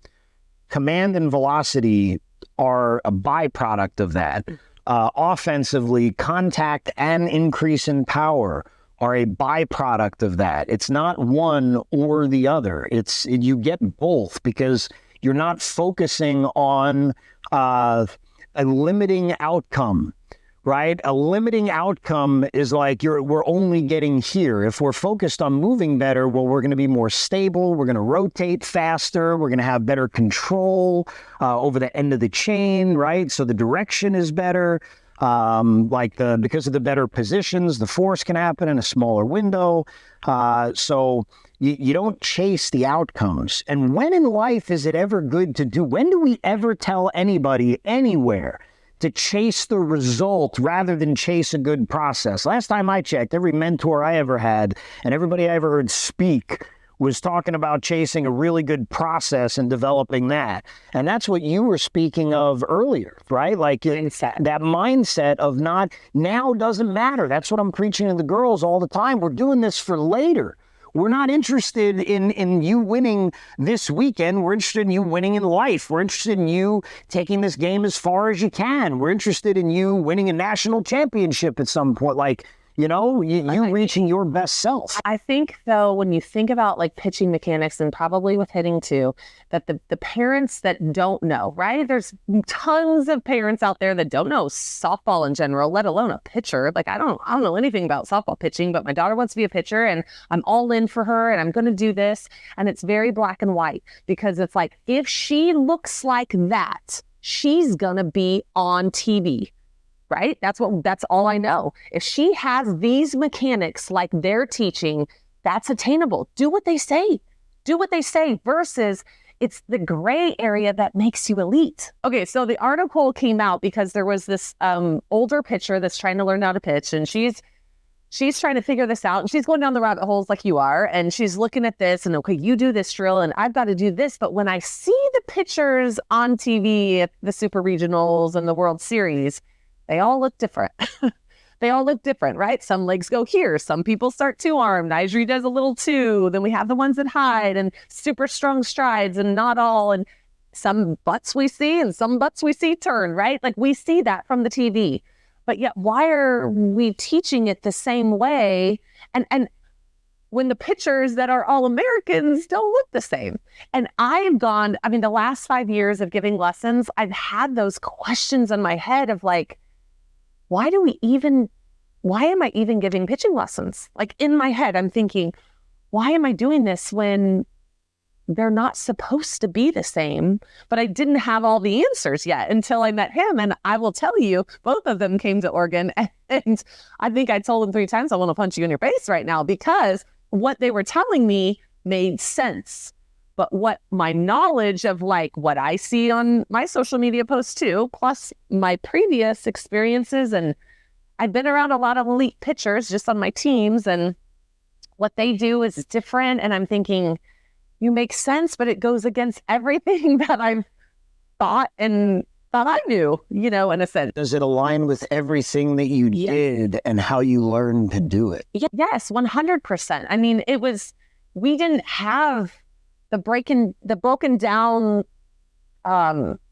command and velocity are a byproduct of that. Offensively, contact and increase in power are a byproduct of that. It's not one or the other. You get both, because you're not focusing on a limiting outcome. Right? A limiting outcome is like we're only getting here. If we're focused on moving better, well, we're going to be more stable. We're going to rotate faster. We're going to have better control over the end of the chain, right? So the direction is better. Because of the better positions, the force can happen in a smaller window. So you don't chase the outcomes. And when in life is it ever good to do? When do we ever tell anybody anywhere to chase the result rather than chase a good process? Last time I checked, every mentor I ever had and everybody I ever heard speak was talking about chasing a really good process and developing that. And that's what you were speaking of earlier, right? Like that mindset of not, now doesn't matter. That's what I'm preaching to the girls all the time. We're doing this for later. We're not interested in you winning this weekend. We're interested in you winning in life. We're interested in you taking this game as far as you can. We're interested in you winning a national championship at some point. Like, you reaching your best self. I think, though, when you think about like pitching mechanics, and probably with hitting too, that the parents that don't know, right? There's tons of parents out there that don't know softball in general, let alone a pitcher. Like, I don't know anything about softball pitching, but my daughter wants to be a pitcher and I'm all in for her and I'm going to do this. And it's very black and white, because it's like, if she looks like that, she's going to be on TV. Right? That's all I know. If she has these mechanics like they're teaching, that's attainable. Do what they say. Versus it's the gray area that makes you elite. Okay, so the article came out because there was this older pitcher that's trying to learn how to pitch, and she's trying to figure this out, and she's going down the rabbit holes like you are, and she's looking at this and, okay, you do this drill and I've got to do this. But when I see the pitchers on TV at the Super Regionals and the World Series, they all look different. Right? Some legs go here. Some people start 2-armed. Nigeri does a little 2. Then we have the ones that hide and super strong strides, and not all. And some butts we see and some butts we see turn, right? Like, we see that from the TV. But yet, why are we teaching it the same way? And when the pitchers that are all Americans don't look the same. And the last 5 years of giving lessons, I've had those questions in my head of like, why am I even giving pitching lessons? Like, in my head, I'm thinking, why am I doing this when they're not supposed to be the same? But I didn't have all the answers yet until I met him. And I will tell you, both of them came to Oregon. And I think I told them 3 times, I want to punch you in your face right now, because what they were telling me made sense. But what my knowledge of like what I see on my social media posts too, plus my previous experiences, and I've been around a lot of elite pitchers just on my teams, and what they do is different. And I'm thinking, you make sense, but it goes against everything that I've thought I knew, you know, in a sense. Does it align with everything that you did and how you learned to do it? Yes, 100%. I mean, we didn't have the broken down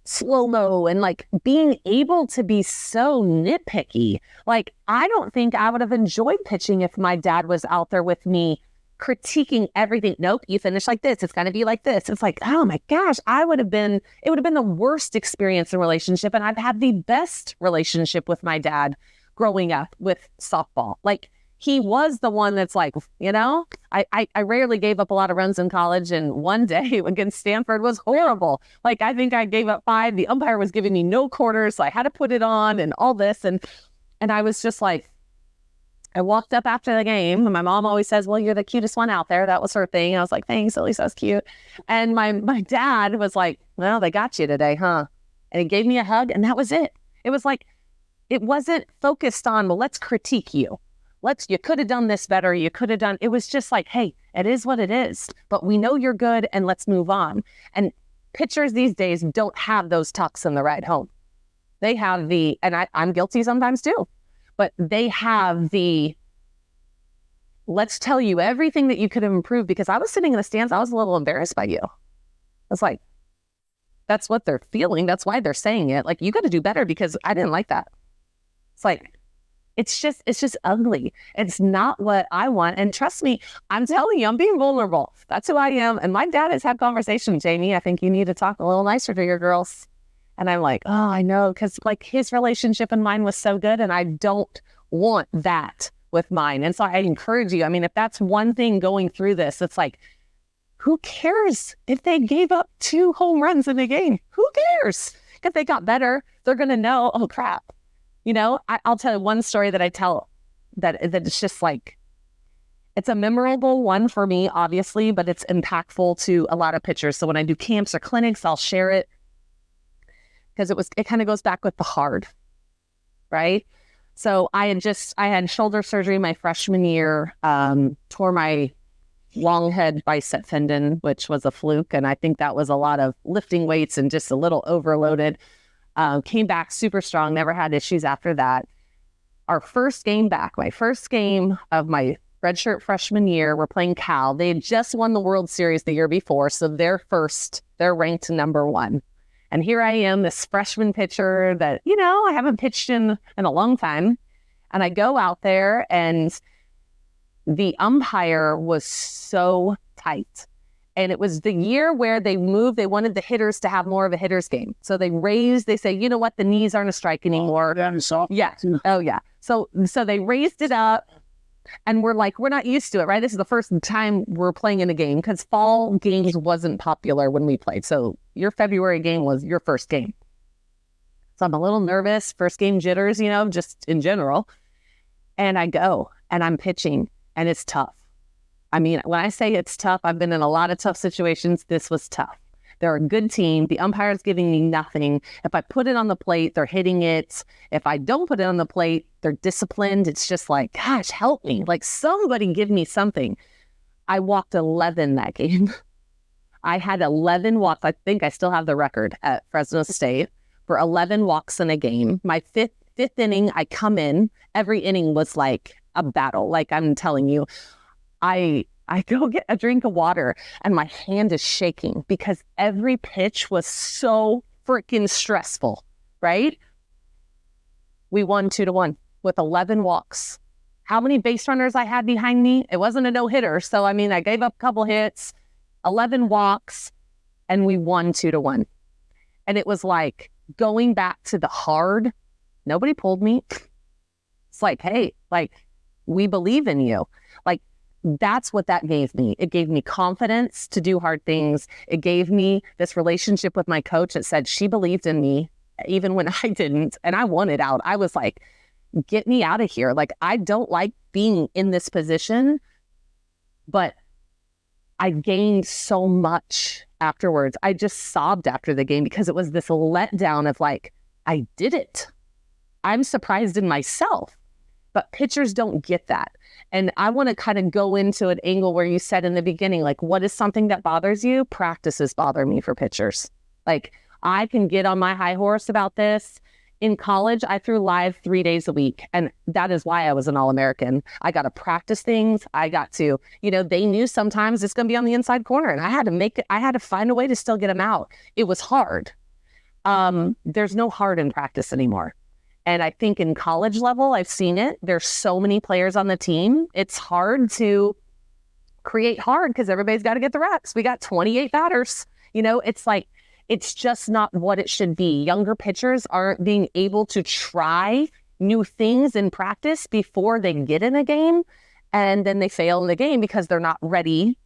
slow-mo and like being able to be so nitpicky. Like, I don't think I would have enjoyed pitching if my dad was out there with me critiquing everything. Nope, you finish like this. It's going to be like this. It's like, oh my gosh, it would have been the worst experience in relationship. And I've had the best relationship with my dad growing up with softball. Like, he was the one that's like, you know, I rarely gave up a lot of runs in college. And one day against Stanford was horrible. Like, I think I gave up 5. The umpire was giving me no quarters. So I had to put it on and all this. And I was just like, I walked up after the game, and my mom always says, well, you're the cutest one out there. That was her thing. I was like, thanks, at least I was cute. And my dad was like, well, they got you today, huh? And he gave me a hug, and that was it. It was like, it wasn't focused on, well, let's critique you. You could have done this better. It was just like, hey, it is what it is, but we know you're good, and let's move on. And pitchers these days don't have those talks in the ride home. They have and I'm guilty sometimes too. But they have let's tell you everything that you could have improved, because I was sitting in the stands. I was a little embarrassed by you. I was like, that's what they're feeling. That's why they're saying it. Like, you got to do better because I didn't like that. It's like, it's just ugly. It's not what I want. And trust me, I'm telling you, I'm being vulnerable. That's who I am. And my dad has had conversations, Jamie, I think you need to talk a little nicer to your girls. And I'm like, oh, I know, because like his relationship and mine was so good, and I don't want that with mine. And so I encourage you. I mean, if that's one thing going through this, it's like, who cares if they gave up 2 home runs in a game? Who cares? If they got better, they're going to know, oh, crap. You know, I'll tell you one story that I tell that it's just like, it's a memorable one for me, obviously, but it's impactful to a lot of pitchers. So when I do camps or clinics, I'll share it. Because it kind of goes back with the hard, right? So I had shoulder surgery my freshman year, tore my long head bicep tendon, which was a fluke. And I think that was a lot of lifting weights and just a little overloaded. Came back super strong, never had issues after that. Our first game back, my first game of my redshirt freshman year, we're playing Cal. They had just won the World Series the year before. So they're ranked number 1. And here I am, this freshman pitcher that, you know, I haven't pitched in a long time. And I go out there, and the umpire was so tight. And it was the year where they wanted the hitters to have more of a hitter's game. So they say, you know what, the knees aren't a strike anymore. Yeah. Oh, yeah. So they raised it up. And we're like, we're not used to it, right? This is the first time we're playing in a game, because fall games wasn't popular when we played. So your February game was your first game. So I'm a little nervous, first game jitters, you know, just in general. And I go and I'm pitching, and it's tough. I mean, when I say it's tough, I've been in a lot of tough situations. This was tough. They're a good team. The umpire's giving me nothing. If I put it on the plate, they're hitting it. If I don't put it on the plate, they're disciplined. It's just like, gosh, help me. Like, somebody give me something. I walked 11 that game. I had 11 walks. I think I still have the record at Fresno State for 11 walks in a game. My fifth inning, I come in. Every inning was like a battle. Like, I'm telling you, I go get a drink of water, and my hand is shaking because every pitch was so freaking stressful, right? We won 2-1 with 11 walks. How many base runners I had behind me? It wasn't a no-hitter. So, I mean, I gave up a couple hits, 11 walks, and we won 2-1. And it was like going back to the hard. Nobody pulled me. It's like, hey, like, we believe in you. Like, that's what that gave me. It gave me confidence to do hard things. It gave me this relationship with my coach that said she believed in me even when I didn't. And I wanted out. I was like, get me out of here. Like, I don't like being in this position, but I gained so much afterwards. I just sobbed after the game because it was this letdown of like, I did it. I'm surprised in myself, but pitchers don't get that. And I want to kind of go into an angle where you said in the beginning, like, what is something that bothers you? Practices bother me for pitchers. Like, I can get on my high horse about this. In college, I threw live 3 days a week. And that is why I was an All-American. I got to practice things. I got to, they knew sometimes it's going to be on the inside corner. And I had to find a way to still get them out. It was hard. There's no hard in practice anymore. And I think in college level, I've seen it. There's so many players on the team. It's hard to create hard because everybody's got to get the reps. We got 28 batters. It's like, it's just not what it should be. Younger pitchers aren't being able to try new things in practice before they get in a game. And then they fail in the game because they're not ready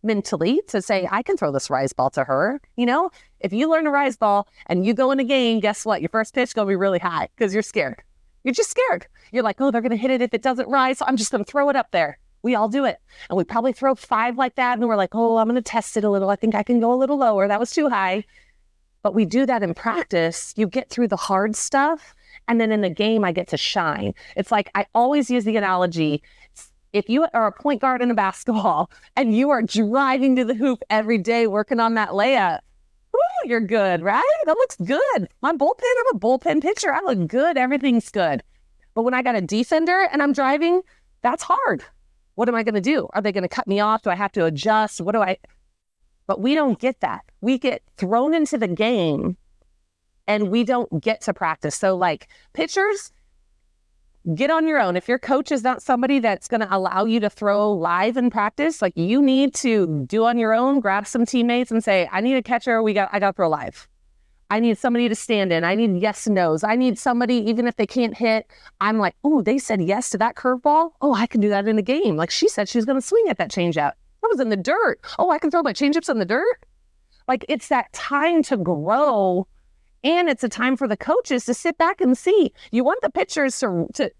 mentally to say, I can throw this rise ball to her. If you learn a rise ball and you go in a game, guess what? Your first pitch is going to be really high because you're scared. You're just scared. You're like, oh, they're going to hit it if it doesn't rise. So I'm just going to throw it up there. We all do it. And we probably throw 5 like that. And we're like, oh, I'm going to test it a little. I think I can go a little lower. That was too high. But we do that in practice. You get through the hard stuff. And then in the game, I get to shine. It's like, I always use the analogy. If you are a point guard in a basketball and you are driving to the hoop every day working on that layup, woo, you're good, right? That looks good. I'm a bullpen pitcher. I look good. Everything's good. But when I got a defender and I'm driving, that's hard. What am I going to do? Are they going to cut me off? Do I have to adjust? But we don't get that. We get thrown into the game and we don't get to practice. So like pitchers, get on your own. If your coach is not somebody that's going to allow you to throw live in practice, like you need to do on your own, grab some teammates and say, I need a catcher. I got to throw live. I need somebody to stand in. I need yes and no's. I need somebody, even if they can't hit, I'm like, oh, they said yes to that curveball. Oh, I can do that in a game. Like she said, she was going to swing at that changeup. I was in the dirt. Oh, I can throw my changeups in the dirt. Like it's that time to grow. And it's a time for the coaches to sit back and see. You want the pitchers to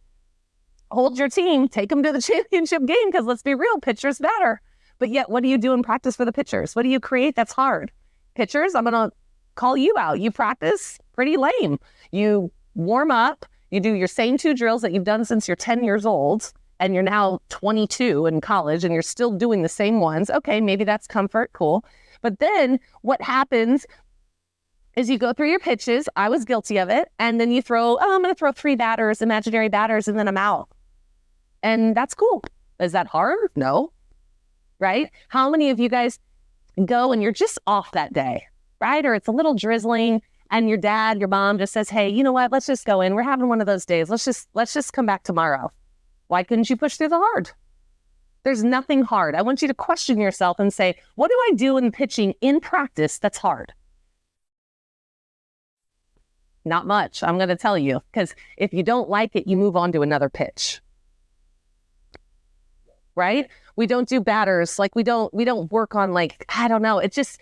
hold your team, take them to the championship game, because let's be real, pitchers matter. But yet, what do you do in practice for the pitchers? What do you create that's hard? Pitchers, I'm going to call you out. You practice pretty lame. You warm up. You do your same 2 drills that you've done since you're 10 years old, and you're now 22 in college, and you're still doing the same ones. Okay, maybe that's comfort. Cool. But then what happens is you go through your pitches. I was guilty of it. And then you throw, I'm going to throw 3 batters, imaginary batters, and then I'm out. And that's cool. Is that hard? No. Right? How many of you guys go and you're just off that day, right? Or it's a little drizzling and your dad, your mom just says, hey, you know what? Let's just go in. We're having one of those days. Let's just come back tomorrow. Why couldn't you push through the hard? There's nothing hard. I want you to question yourself and say, what do I do in pitching in practice that's hard? Not much, I'm going to tell you, because if you don't like it, you move on to another pitch. Right? We don't do batters. Like we don't work on like, I don't know. It just,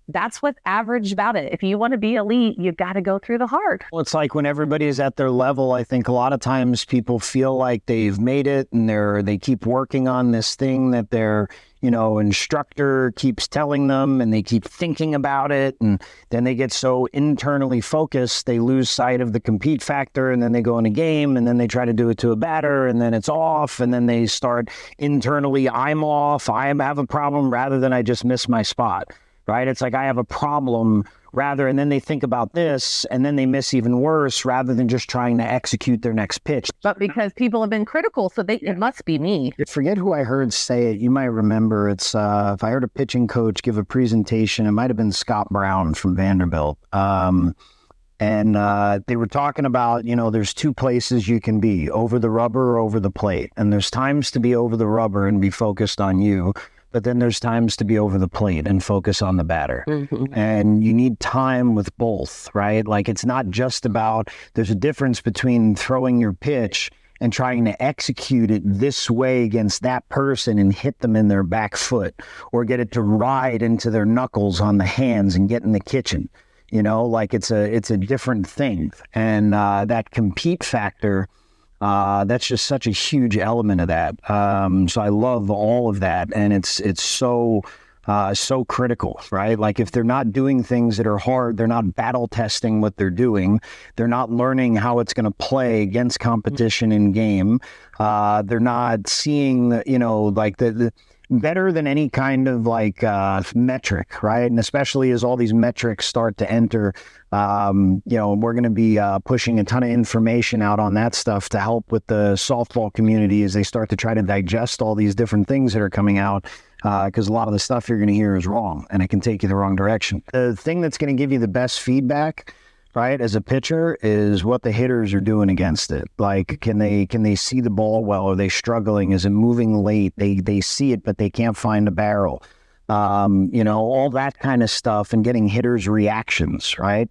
that's what's average about it. If you want to be elite, you got to go through the hard. Well, it's like when everybody is at their level, I think a lot of times people feel like they've made it and they keep working on this thing that their, instructor keeps telling them, and they keep thinking about it. And then they get so internally focused, they lose sight of the compete factor, and then they go in a game and then they try to do it to a batter and then it's off. And then they start internally, I'm off, I have a problem, rather than I just miss my spot. Right? It's like I have a problem and then they think about this and then they miss even worse rather than just trying to execute their next pitch. But because people have been critical, so it must be me. I forget who I heard say it. You might remember. It's if I heard a pitching coach give a presentation, it might have been Scott Brown from Vanderbilt. And they were talking about, there's 2 places you can be, over the rubber or over the plate. And there's times to be over the rubber and be focused on you. But then there's times to be over the plate and focus on the batter. Mm-hmm. And you need time with both, right? Like it's not just about, there's a difference between throwing your pitch and trying to execute it this way against that person and hit them in their back foot, or get it to ride into their knuckles on the hands and get in the kitchen. Like it's a different thing. And that compete factor That's just such a huge element of that. So I love all of that, and it's so critical, right? Like if they're not doing things that are hard, they're not battle testing what they're doing. They're not learning how it's going to play against competition in game. They're not seeing, like the better than any kind of like metric, right? And especially as all these metrics start to enter, we're going to be pushing a ton of information out on that stuff to help with the softball community as they start to try to digest all these different things that are coming out. Because a lot of the stuff you're going to hear is wrong, and it can take you the wrong direction. The thing that's going to give you the best feedback, right, as a pitcher, is what the hitters are doing against it. Like, can they see the ball well? Are they struggling? Is it moving late? They see it, but they can't find a barrel. All that kind of stuff, and getting hitters' reactions, right?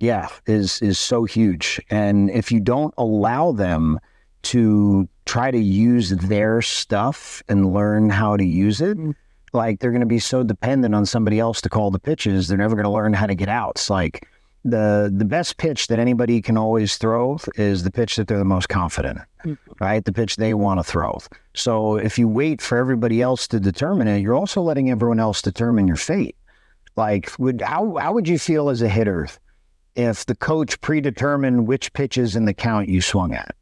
Is so huge. And if you don't allow them to try to use their stuff and learn how to use it, like they're going to be so dependent on somebody else to call the pitches, they're never going to learn how to get outs. Like the best pitch that anybody can always throw is the pitch that they're the most confident in, right? The pitch they want to throw. So if you wait for everybody else to determine it, you're also letting everyone else determine your fate. Like, how would you feel as a hitter if the coach predetermined which pitches in the count you swung at?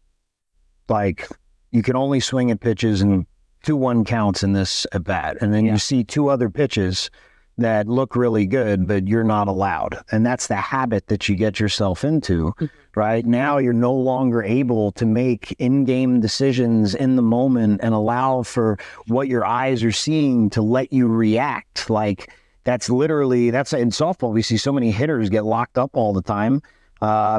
Like, you can only swing at pitches in 2-1 counts in this at bat. And then you see 2 other pitches that look really good, but you're not allowed. And that's the habit that you get yourself into, right? Now you're no longer able to make in-game decisions in the moment and allow for what your eyes are seeing to let you react. Like, that's in softball, we see so many hitters get locked up all the time.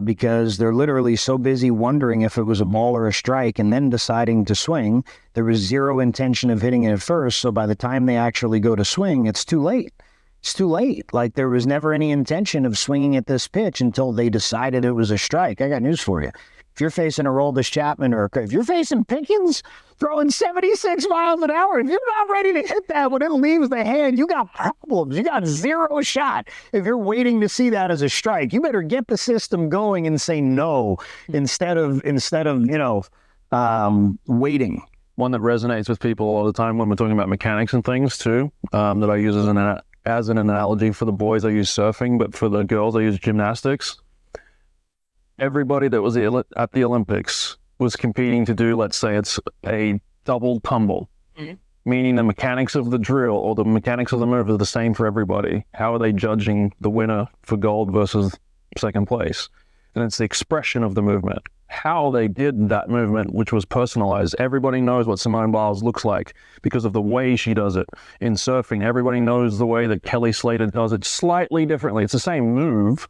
Because they're literally so busy wondering if it was a ball or a strike and then deciding to swing. There was zero intention of hitting it at first, so by the time they actually go to swing, it's too late. It's too late. Like, there was never any intention of swinging at this pitch until they decided it was a strike. I got news for you. If you're facing Aroldis Chapman, or if you're facing Pickens throwing 76 miles an hour, if you're not ready to hit that when it leaves the hand, you got problems. You got zero shot. If you're waiting to see that as a strike, you better get the system going and say no instead of waiting. One that resonates with people all the time when we're talking about mechanics and things too, that I use as an analogy for the boys, I use surfing, but for the girls, I use gymnastics. Everybody that was at the Olympics was competing to do, let's say it's a double tumble, meaning the mechanics of the drill or the mechanics of the move are the same for everybody. How are they judging the winner for gold versus second place? And it's the expression of the movement, how they did that movement, which was personalized. Everybody knows what Simone Biles looks like because of the way she does it. In surfing, everybody knows the way that Kelly Slater does it slightly differently. It's the same move,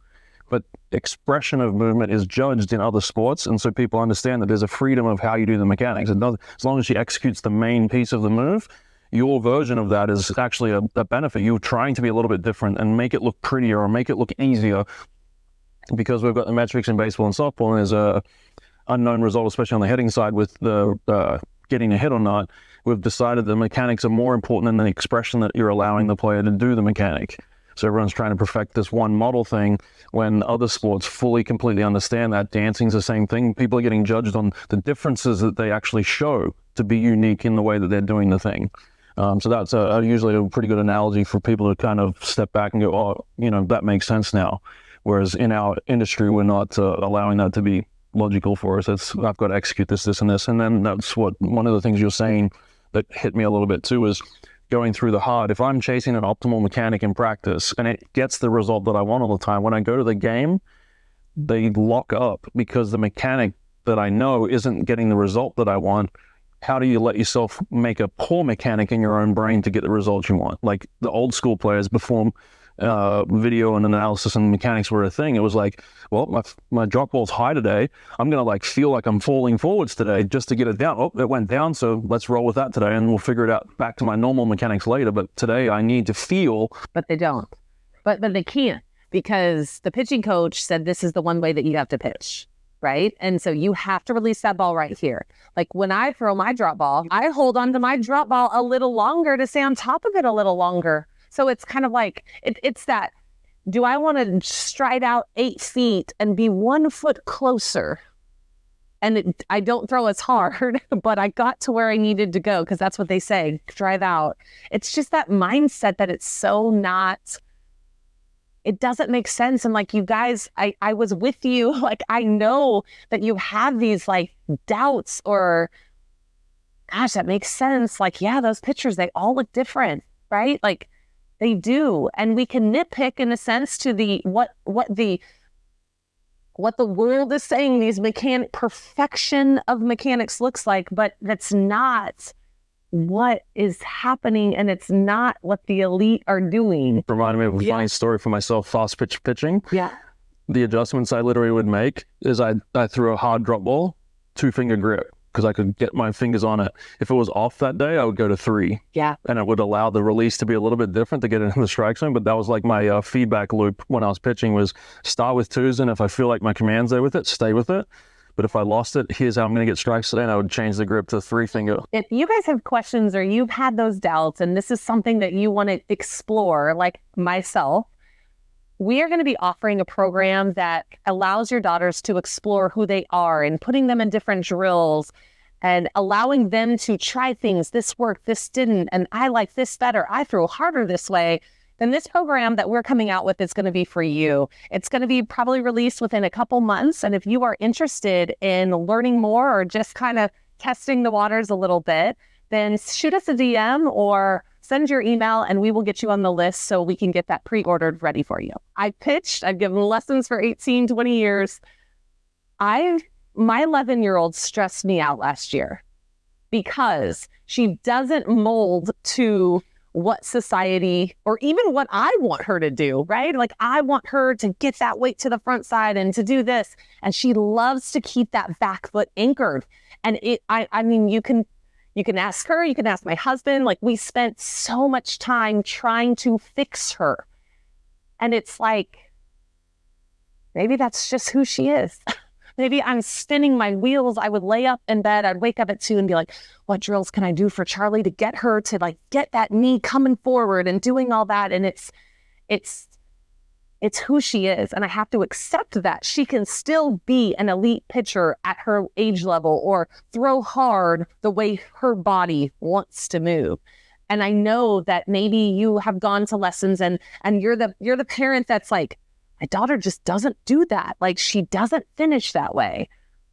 but expression of movement is judged in other sports, and so people understand that there's a freedom of how you do the mechanics. As long as she executes the main piece of the move, your version of that is actually a benefit. You're trying to be a little bit different and make it look prettier or make it look easier, because we've got the metrics in baseball and softball, and there's a unknown result, especially on the hitting side with the getting a hit or not. We've decided the mechanics are more important than the expression that you're allowing the player to do the mechanic. So everyone's trying to perfect this one model thing when other sports fully, completely understand that. Dancing's the same thing. People are getting judged on the differences that they actually show to be unique in the way that they're doing the thing. So that's usually a pretty good analogy for people to kind of step back and go, oh, that makes sense now. Whereas in our industry, we're not allowing that to be logical for us. I've got to execute this, and this. And then that's what one of the things you're saying that hit me a little bit too is going through the hard. If I'm chasing an optimal mechanic in practice and it gets the result that I want all the time, when I go to the game, they lock up because the mechanic that I know isn't getting the result that I want. How do you let yourself make a poor mechanic in your own brain to get the results you want? Like the old school players before video and analysis and mechanics were a thing. It was like, well, my drop ball's high today. I'm going to feel like I'm falling forwards today just to get it down. Oh, it went down, so let's roll with that today, and we'll figure it out back to my normal mechanics later. But today I need to feel. But they don't. But they can't, because the pitching coach said this is the one way that you have to pitch, right? And so you have to release that ball right here. Like when I throw my drop ball, I hold on to my drop ball a little longer to stay on top of it a little longer. So it's kind of like, it's that, do I want to stride out 8 feet and be 1 foot closer and I don't throw as hard, but I got to where I needed to go because that's what they say, drive out. It's just that mindset that it's so not, it doesn't make sense. And like, you guys, I was with you. Like, I know that you have these like doubts or, gosh, that makes sense. Like, yeah, those pictures, they all look different, right? Like they do. And we can nitpick in a sense to the, what the world is saying these perfection of mechanics looks like, but that's not what is happening, and it's not what the elite are doing. Reminded me of a funny story for myself, fast pitch pitching. Yeah. The adjustments I literally would make is I threw a hard drop ball, 2-finger grip, because I could get my fingers on it. If it was off that day, I would go to 3. Yeah. And it would allow the release to be a little bit different to get into the strike zone. But that was like my feedback loop when I was pitching, was start with 2s, and if I feel like my command's there with it, stay with it. But if I lost it, here's how I'm going to get strikes today, and I would change the grip to 3-finger. If you guys have questions or you've had those doubts and this is something that you want to explore, like myself, we are going to be offering a program that allows your daughters to explore who they are and putting them in different drills and allowing them to try things. This worked, this didn't, and I like this better. I threw harder this way. Then this program that we're coming out with is going to be for you. It's going to be probably released within a couple months. And if you are interested in learning more or just kind of testing the waters a little bit, then shoot us a DM or send your email and we will get you on the list so we can get that pre-ordered ready for you. I've given lessons for 18, 20 years. My 11-year-old stressed me out last year because she doesn't mold to what society or even what I want her to do, right? Like, I want her to get that weight to the front side and to do this. And she loves to keep that back foot anchored. And I mean, you can ask her, you can ask my husband, like, we spent so much time trying to fix her. And it's like, maybe that's just who she is. Maybe I'm spinning my wheels. I would lay up in bed. I'd wake up at 2 and be like, what drills can I do for Charlie to get her to like get that knee coming forward and doing all that? And it's who she is. And I have to accept that she can still be an elite pitcher at her age level or throw hard the way her body wants to move. And I know that maybe you have gone to lessons and you're the parent that's like, my daughter just doesn't do that. Like, she doesn't finish that way.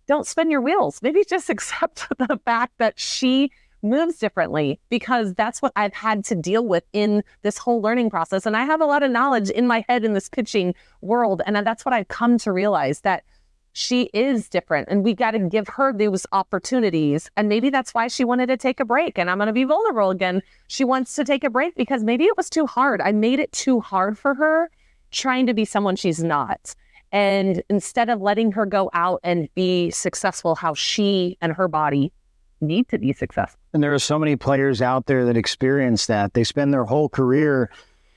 Don't spin your wheels. Maybe just accept the fact that she moves differently, because that's what I've had to deal with in this whole learning process. And I have a lot of knowledge in my head in this pitching world. And that's what I've come to realize, that she is different and we got to give her those opportunities. And maybe that's why she wanted to take a break. And I'm going to be vulnerable again. She wants to take a break because maybe it was too hard. I made it too hard for her, trying to be someone she's not. And instead of letting her go out and be successful how she and her body need to be successful. And there are so many players out there that experience that. They spend their whole career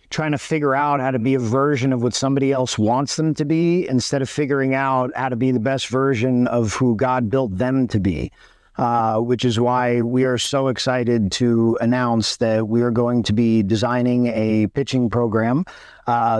trying to figure out how to be a version of what somebody else wants them to be, instead of figuring out how to be the best version of who God built them to be. Which is why we are so excited to announce that we are going to be designing a pitching program.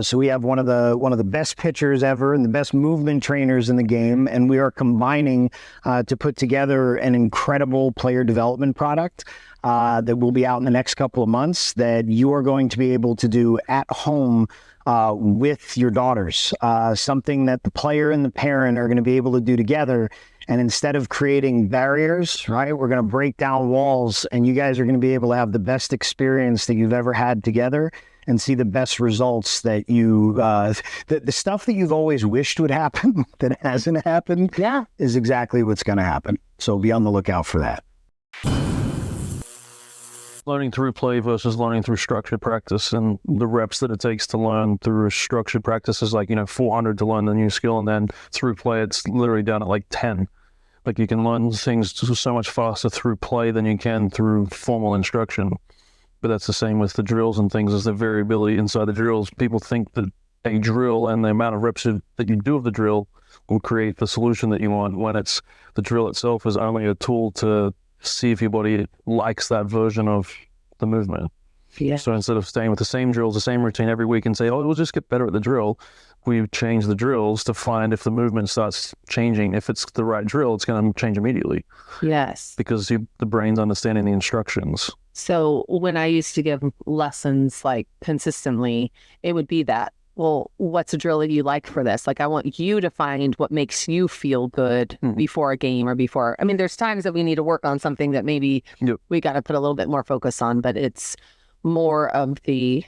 So we have one of the best pitchers ever and the best movement trainers in the game, and we are combining to put together an incredible player development product that will be out in the next couple of months, that you are going to be able to do at home with your daughters. Something that the player and the parent are going to be able to do together. And instead of creating barriers, right, we're going to break down walls, and you guys are going to be able to have the best experience that you've ever had together and see the best results that you, the stuff that you've always wished would happen that hasn't happened, is exactly what's going to happen. So be on the lookout for that. Learning through play versus learning through structured practice, and the reps that it takes to learn through structured practice is like, 400 to learn the new skill, and then through play it's literally down at like 10. Like, you can learn things so much faster through play than you can through formal instruction. But that's the same with the drills and things, as the variability inside the drills. People think that a drill and the amount of reps that you do of the drill will create the solution that you want, when it's the drill itself is only a tool to see if your body likes that version of the movement. Yeah. So instead of staying with the same drills, the same routine every week and say, oh, we'll just get better at the drill, we've changed the drills to find if the movement starts changing. If it's the right drill, it's going to change immediately. Yes. Because the brain's understanding the instructions. So when I used to give lessons like consistently, it would be that, well, what's a drill that you like for this? Like, I want you to find what makes you feel good before a game or before. I mean, there's times that we need to work on something that maybe we got to put a little bit more focus on, but it's more of the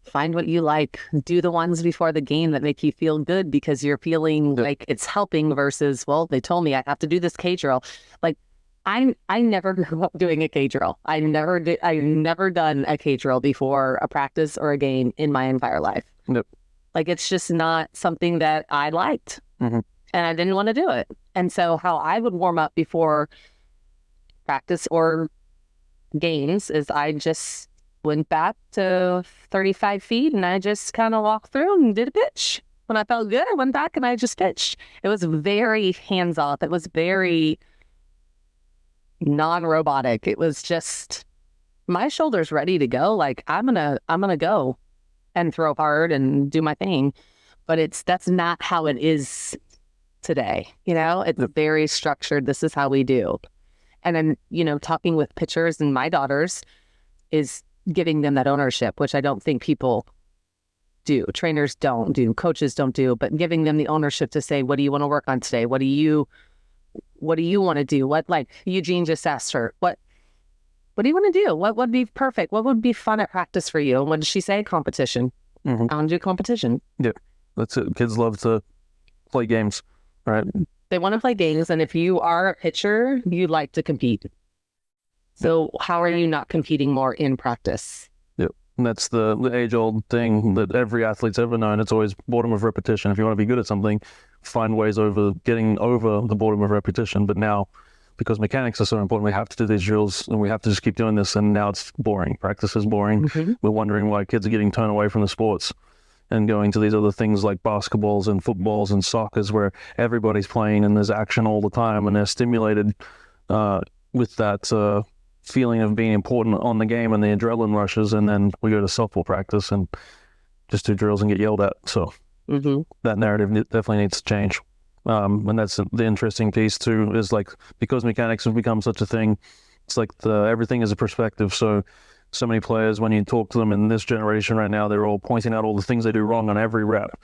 find what you like, do the ones before the game that make you feel good because you're feeling like it's helping versus, well, they told me I have to do this K drill. Like, I never grew up doing a K drill. I've never done a K drill before a practice or a game in my entire life. Yep. Like, it's just not something that I liked, and I didn't want to do it. And so how I would warm up before practice or games is I just went back to 35 feet and I just kind of walked through and did a pitch. When I felt good, I went back and I just pitched. It was very hands-off. It was very non-robotic. It was just my shoulders ready to go. Like, I'm gonna go and throw hard and do my thing. But that's not how it is today. It's very structured. This is how we do. And then, talking with pitchers and my daughters is giving them that ownership, which I don't think people do. Trainers don't do, coaches don't do, but giving them the ownership to say, what do you want to work on today? What do you want to do? What, like Eugene just asked her, what do you want to do? What would be perfect? What would be fun at practice for you? And what did she say? Competition. I want to do competition. Yeah, that's it. Kids love to play games, right? They want to play games. And if you are a pitcher, you like to compete. So how are you not competing more in practice? Yep. And that's the age-old thing that every athlete's ever known. It's always boredom of repetition. If you want to be good at something, find ways getting over the boredom of repetition. But now, because mechanics are so important, we have to do these drills and we have to just keep doing this. And now it's boring. Practice is boring. We're wondering why kids are getting turned away from the sports and going to these other things like basketballs and footballs and soccers where everybody's playing and there's action all the time and they're stimulated with that feeling of being important on the game and the adrenaline rushes, and then we go to softball practice and just do drills and get yelled at. So that narrative definitely needs to change. And that's the interesting piece too, is like, because mechanics have become such a thing, it's like everything is a perspective. So many players, when you talk to them in this generation right now, they're all pointing out all the things they do wrong on every rep.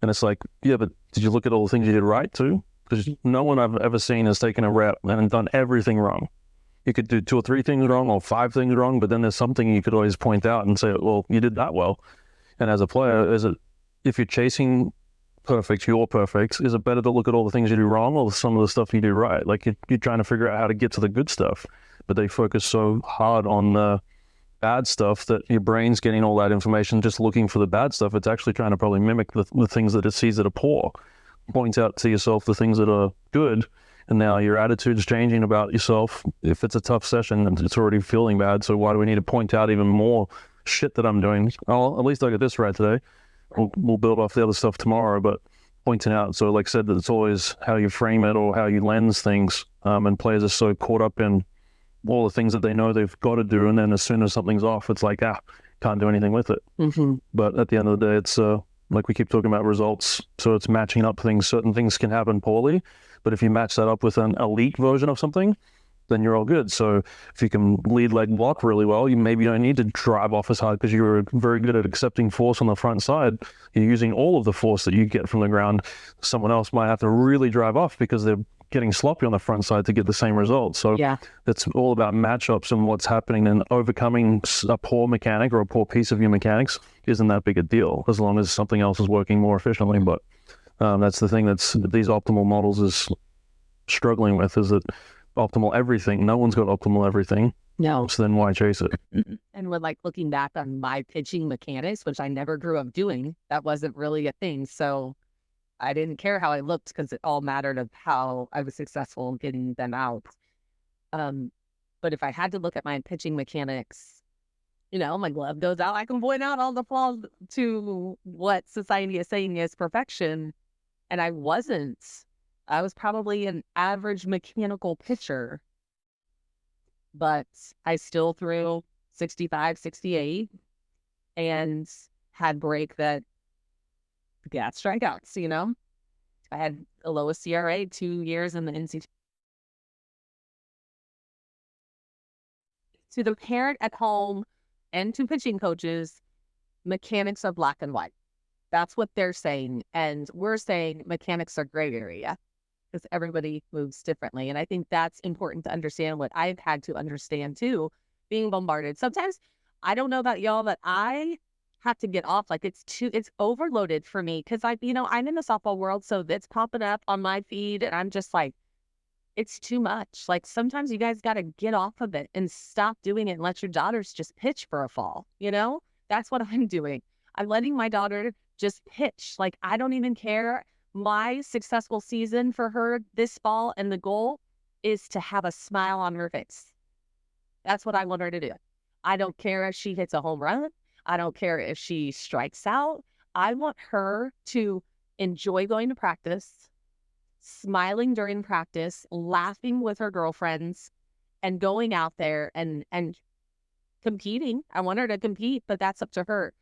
And it's like, yeah, but did you look at all the things you did right too? Because no one I've ever seen has taken a rep and done everything wrong. You could do 2 or 3 things wrong or 5 things wrong, but then there's something you could always point out and say, well, you did that well. And as a player, if you're chasing perfect, you're perfect, is it better to look at all the things you do wrong or some of the stuff you do right? Like you're trying to figure out how to get to the good stuff, but they focus so hard on the bad stuff that your brain's getting all that information just looking for the bad stuff. It's actually trying to probably mimic the things that it sees that are poor. Point out to yourself the things that are good. And now your attitude's changing about yourself. If it's a tough session, it's already feeling bad. So why do we need to point out even more shit that I'm doing? Oh, at least I got this right today. We'll build off the other stuff tomorrow, but pointing out. So like I said, that it's always how you frame it or how you lens things. And players are so caught up in all the things that they know they've got to do. And then as soon as something's off, it's like, can't do anything with it. But at the end of the day, it's like we keep talking about results. So it's matching up things. Certain things can happen poorly. But if you match that up with an elite version of something, then you're all good. So if you can lead leg block really well, you maybe don't need to drive off as hard because you're very good at accepting force on the front side. You're using all of the force that you get from the ground. Someone else might have to really drive off because they're getting sloppy on the front side to get the same result. So it's all about matchups and what's happening, and overcoming a poor mechanic or a poor piece of your mechanics isn't that big a deal as long as something else is working more efficiently. But that's the thing that's these optimal models is struggling with, is that optimal everything. No one's got optimal everything. No. So then why chase it? And when like looking back on my pitching mechanics, which I never grew up doing, that wasn't really a thing. So I didn't care how I looked because it all mattered of how I was successful in getting them out. But if I had to look at my pitching mechanics, my glove goes out, I can point out all the flaws to what society is saying is perfection. And I wasn't. I was probably an average mechanical pitcher, but I still threw 65, 68 and had break that Yeah, strikeouts, you know. I had the lowest CRA 2 years in the NC. To the parent at home and to pitching coaches, mechanics are black and white. That's what they're saying. And we're saying mechanics are gray area because everybody moves differently. And I think that's important to understand, what I've had to understand too, being bombarded. Sometimes, I don't know about y'all, but I have to get off. Like, it's overloaded for me because I'm in the softball world. So it's popping up on my feed and I'm just like, it's too much. Like, sometimes you guys got to get off of it and stop doing it and let your daughters just pitch for a fall. That's what I'm doing. I'm letting my daughter just pitch. Like, I don't even care. My successful season for her this fall, and the goal is to have a smile on her face. That's what I want her to do. I don't care if she hits a home run. I don't care if she strikes out. I want her to enjoy going to practice, smiling during practice, laughing with her girlfriends, and going out there and competing. I want her to compete, but that's up to her.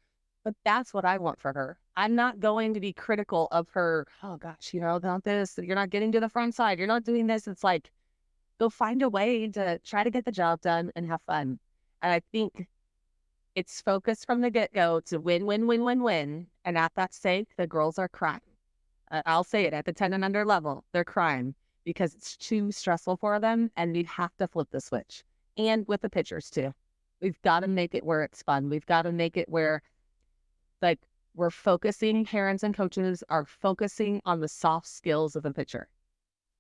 But that's what I want for her. I'm not going to be critical of her. Oh gosh, about this. You're not getting to the front side. You're not doing this. It's like, go find a way to try to get the job done and have fun. And I think it's focused from the get-go to win, win, win, win, win. And at that stake, the girls are crying. I'll say it, at the 10 and under level, they're crying because it's too stressful for them. And we have to flip the switch. And with the pitchers too. We've got to make it where it's fun. We've got to make it where, like, we're focusing, parents and coaches are focusing on the soft skills of a pitcher.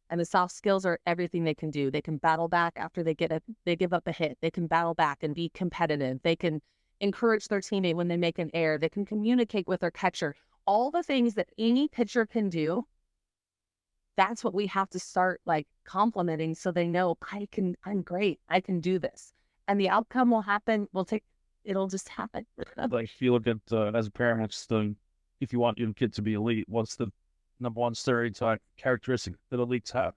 And the soft skills are everything they can do. They can battle back after they give up a hit. They can battle back and be competitive. They can encourage their teammate when they make an error. They can communicate with their catcher. All the things that any pitcher can do, that's what we have to start, like, complimenting, so they know I'm great. I can do this. And the outcome will happen. It'll just happen. Like, if you look at, as a parent, if you want your kid to be elite, what's the number one stereotype characteristic that elites have?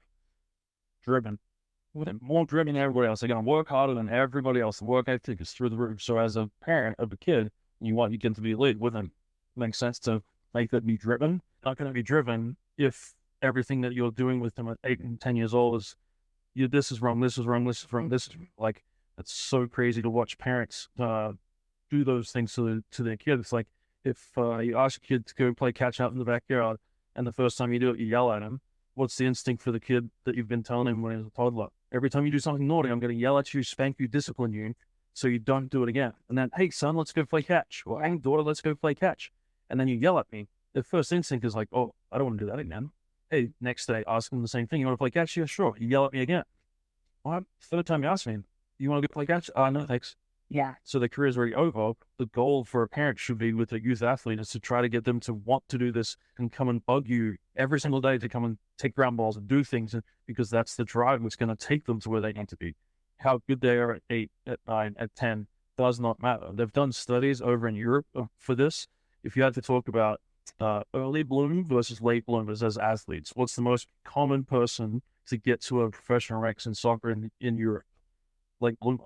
Driven. They're more driven than everybody else. They're going to work harder than everybody else. The work ethic is through the roof. So as a parent of a kid, you want your kid to be elite. Wouldn't it make sense to make them be driven? Not going to be driven if everything that you're doing with them at 8 and 10 years old is, this is wrong, this is wrong, this is wrong, this is wrong. Like, it's so crazy to watch parents do those things to their kids. It's like, if you ask a kid to go play catch out in the backyard, and the first time you do it, you yell at him, what's the instinct for the kid that you've been telling him when he was a toddler? Every time you do something naughty, I'm going to yell at you, spank you, discipline you, so you don't do it again. And then, hey, son, let's go play catch. Or, hey, daughter, let's go play catch. And then you yell at me. The first instinct is like, oh, I don't want to do that again. Hey, next day, ask him the same thing. You want to play catch? Yeah, sure. You yell at me again. Well, third time you ask me, you want to go play catch? No, thanks. Yeah. So the career is already over. The goal for a parent should be, with a youth athlete, is to try to get them to want to do this and come and bug you every single day to come and take ground balls and do things, because that's the drive that's going to take them to where they need to be. How good they are at 8, at 9, at 10 does not matter. They've done studies over in Europe for this. If you had to talk about early bloom versus late bloomers as athletes, what's the most common person to get to a professional ranks in soccer in Europe? Late bloomer.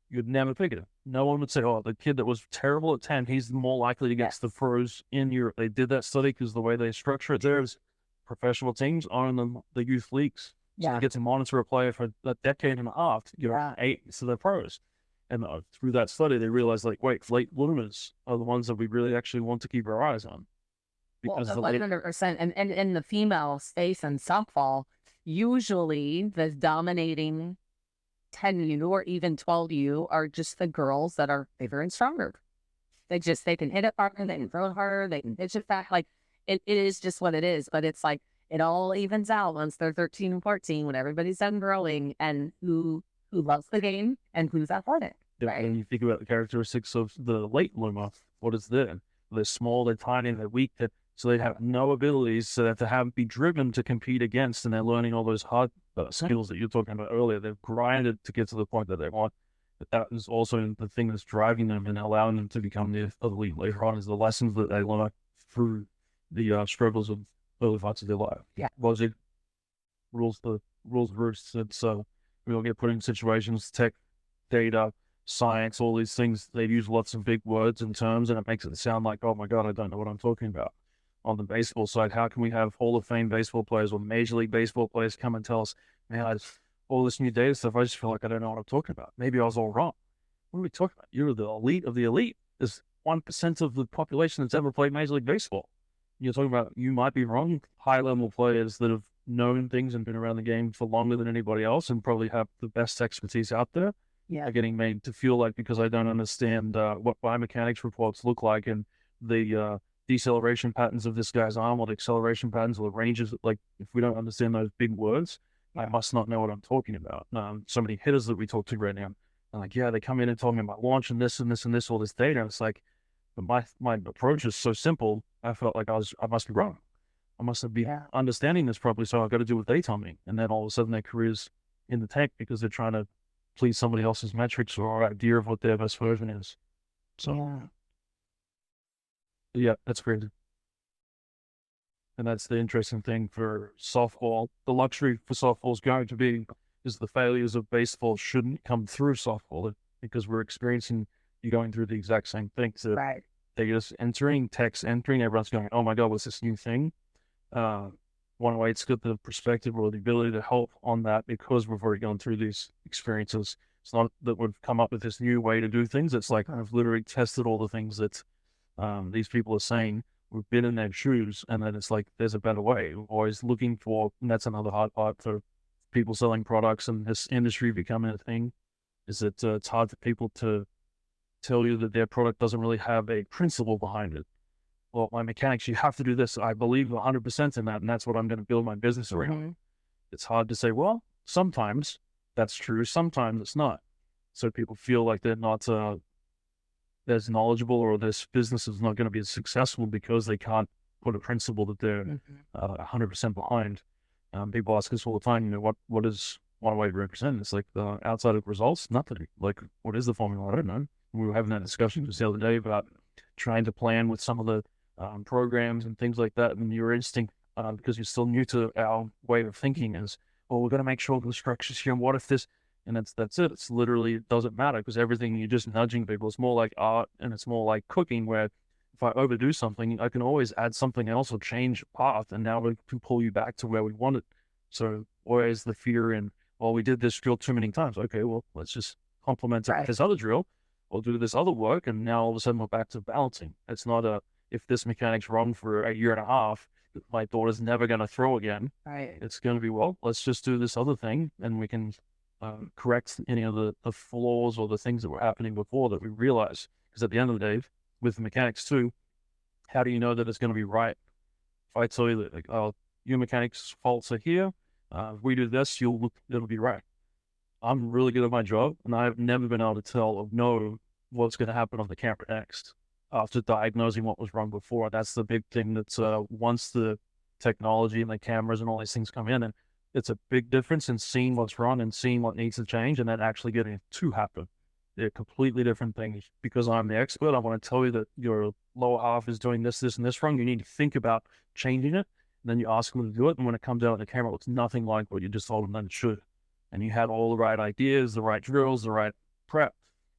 You'd never pick it. No one would say, oh, the kid that was terrible at 10, he's more likely to get to the pros in Europe. They did that study because the way they structure it there is professional teams are in the youth leagues. So you get to monitor a player for a decade and a half to get 8 to the pros. And through that study, they realized, like, wait, late bloomers are the ones that we really actually want to keep our eyes on. Because 100%. And in the female space and softball, usually the dominating 10U or even 12U are just the girls that are bigger and stronger. They can hit it harder, they can throw it harder, they can pitch it back. Like, it is just what it is. But it's like, it all evens out once they're 13 and 14, when everybody's done growing, and who loves the game and who's athletic. Right? And you think about the characteristics of the late bloomer, what is there? They're small, they're tiny, they're weak, so they have no abilities, so they have to be driven to compete against, and they're learning all those hard skills that you're talking about earlier. They've grinded to get to the point that they want. But that is also the thing that's driving them and allowing them to become the elite later on, is the lessons that they learn through the struggles of early parts of their life. Yeah. Logic, rules of roost. It's we all get put in situations, tech, data, science, all these things. They use lots of big words and terms, and it makes it sound like, oh my God, I don't know what I'm talking about. on the baseball side, how can we have Hall of Fame baseball players or Major League Baseball players come and tell us, man, all this new data stuff, I just feel like I don't know what I'm talking about. Maybe I was all wrong. What are we talking about? You're the elite of the elite. There's 1% of the population that's ever played Major League Baseball. You're talking about, you might be wrong, high-level players that have known things and been around the game for longer than anybody else and probably have the best expertise out there are getting made to feel like, because I don't understand what biomechanics reports look like and the deceleration patterns of this guy's arm or the acceleration patterns or the ranges, like if we don't understand those big words, I must not know what I'm talking about. So many hitters that we talk to right now, I'm like, yeah, they come in and talking about launch and this and this and this, all this data. And it's like, but my approach is so simple. I felt like I must be wrong. I must be understanding this properly. So I've got to do what they tell me. And then all of a sudden their career's in the tank because they're trying to please somebody else's metrics or idea of what their best version is. So yeah, that's crazy. And that's the interesting thing for softball. The luxury for softball is going to be is the failures of baseball shouldn't come through softball because we're experiencing you going through the exact same thing. So they're just entering, text entering, everyone's going, oh my God, what's this new thing? One way it's got the perspective or the ability to help on that because we've already gone through these experiences. It's not that we've come up with this new way to do things. It's like I've literally tested all the things that these people are saying. We've been in their shoes, and then it's like there's a better way. We're always looking for, and that's another hard part for people selling products and this industry becoming a thing, is that it's hard for people to tell you that their product doesn't really have a principle behind it. Well, my mechanics, you have to do this. I believe 100% in that, and that's what I'm going to build my business around. It's hard to say, well, sometimes that's true, sometimes it's not. So people feel like they're not as knowledgeable or this business is not going to be as successful because they can't put a principle that they're 100% behind. People ask us all the time, what is one way to represent? It's like outside of results, nothing. Like, what is the formula? I don't know. We were having that discussion just the other day about trying to plan with some of the programs and things like that. And your instinct, because you're still new to our way of thinking, is, well, we're going to make sure the structure's here. And what if this? And that's it. It's literally, it doesn't matter because everything you're just nudging people. It's more like art and it's more like cooking where if I overdo something, I can always add something else or change a path. And now we can pull you back to where we want it. So where's the fear in, well, we did this drill too many times. Okay, well, let's just complement it with this other drill. We'll do this other work. And now all of a sudden we're back to balancing. It's not if this mechanic's wrong for a year and a half, my daughter's never going to throw again. It's going to be, well, let's just do this other thing and we can correct any of the flaws or the things that were happening before that we realize. Because at the end of the day, with mechanics too, how do you know that it's going to be right? If I tell you that, like, oh, your mechanics faults are here, if we do this, it'll be right. I'm really good at my job, and I've never been able to tell or know what's going to happen on the camera next after diagnosing what was wrong before. That's the big thing. That's once the technology and the cameras and all these things come in, and it's a big difference in seeing what's wrong and seeing what needs to change and then actually getting it to happen. They're completely different things. Because I'm the expert, I want to tell you that your lower half is doing this, this, and this wrong. You need to think about changing it. And then you ask them to do it. And when it comes out on the camera, it looks nothing like what you just told them that it should. And you had all the right ideas, the right drills, the right prep.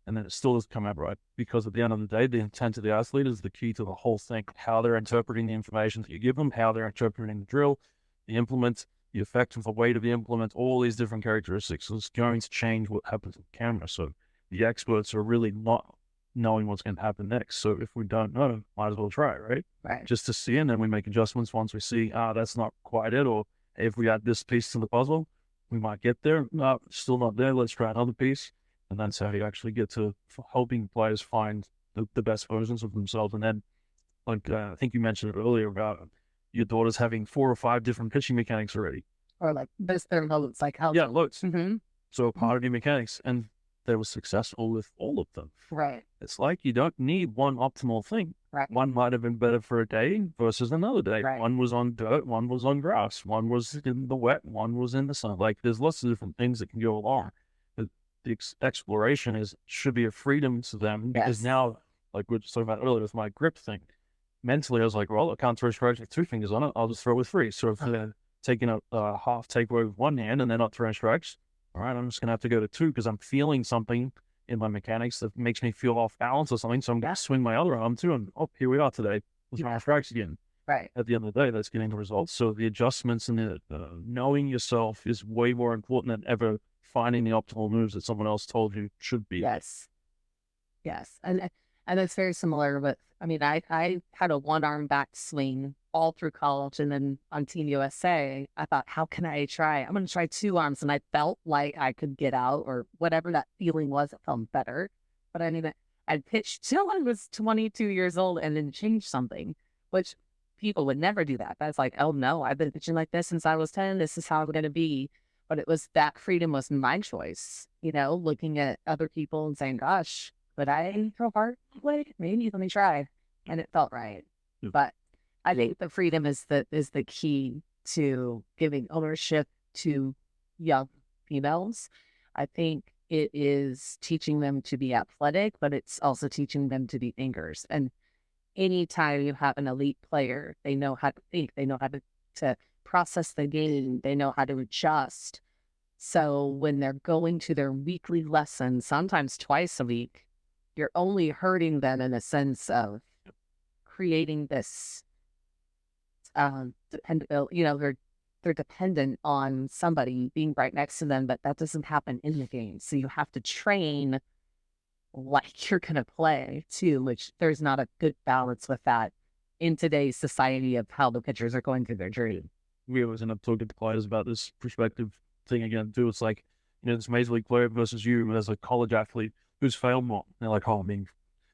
And then it still doesn't come out right. Because at the end of the day, the intent of the athlete is the key to the whole thing. How they're interpreting the information that you give them, how they're interpreting the drill, the implement, the effect of the weight of the implement, all these different characteristics. So it's going to change what happens on camera. So the experts are really not knowing what's going to happen next. So if we don't know, might as well try, right? Just to see, and then we make adjustments once we see, that's not quite it. Or if we add this piece to the puzzle, we might get there. No, still not there. Let's try another piece. And that's how you actually get to helping players find the best versions of themselves. And then, like, I think you mentioned it earlier about your daughter's having 4 or 5 different pitching mechanics already. Or like this their loads, like how loads. So part of your mechanics, and they were successful with all of them. It's like you don't need one optimal thing. One might have been better for a day versus another day. One was on dirt, one was on grass, one was in the wet, one was in the sun. Like there's lots of different things that can go along. The exploration should be a freedom to them because now, like we were just talking about earlier with my grip thing, mentally I was like, well, I can't throw strikes with 2 fingers on it. I'll just throw with 3. So if they're taking a half takeaway with 1 hand and they're not throwing strikes, all right, I'm just going to have to go to 2 because I'm feeling something in my mechanics that makes me feel off balance or something. So I'm going to swing my other arm too. And here we are today. Let's try strikes again. Right. At the end of the day, that's getting the results. So the adjustments and the knowing yourself is way more important than ever finding the optimal moves that someone else told you should be. Yes. Yes. And it's very similar, but I mean, I had a one arm back swing all through college, and then on Team USA, I thought, how can I try? I'm going to try two arms, and I felt like I could get out, or whatever that feeling was. It felt better, but I mean, I pitched till I was 22 years old, and then changed something, which people would never do that. That's like, oh no, I've been pitching like this since I was 10. This is how I'm going to be. But it was that freedom was my choice, looking at other people and saying, gosh, but I throw hard, like maybe let me try, and it felt right. Yeah. But I think the freedom is the key to giving ownership to young females. I think it is teaching them to be athletic, but it's also teaching them to be thinkers. And anytime you have an elite player, they know how to think, they know how to process the game, they know how to adjust. So when they're going to their weekly lessons, sometimes twice a week, you're only hurting them in a sense of creating this dependent, they're dependent on somebody being right next to them, but that doesn't happen in the game. So you have to train like you're going to play too, which there's not a good balance with that in today's society of how the pitchers are going through their journey. We always end up talking to players about this perspective thing again too. It's like, this major league player versus you as a college athlete who's failed more. And they're like, oh, I mean,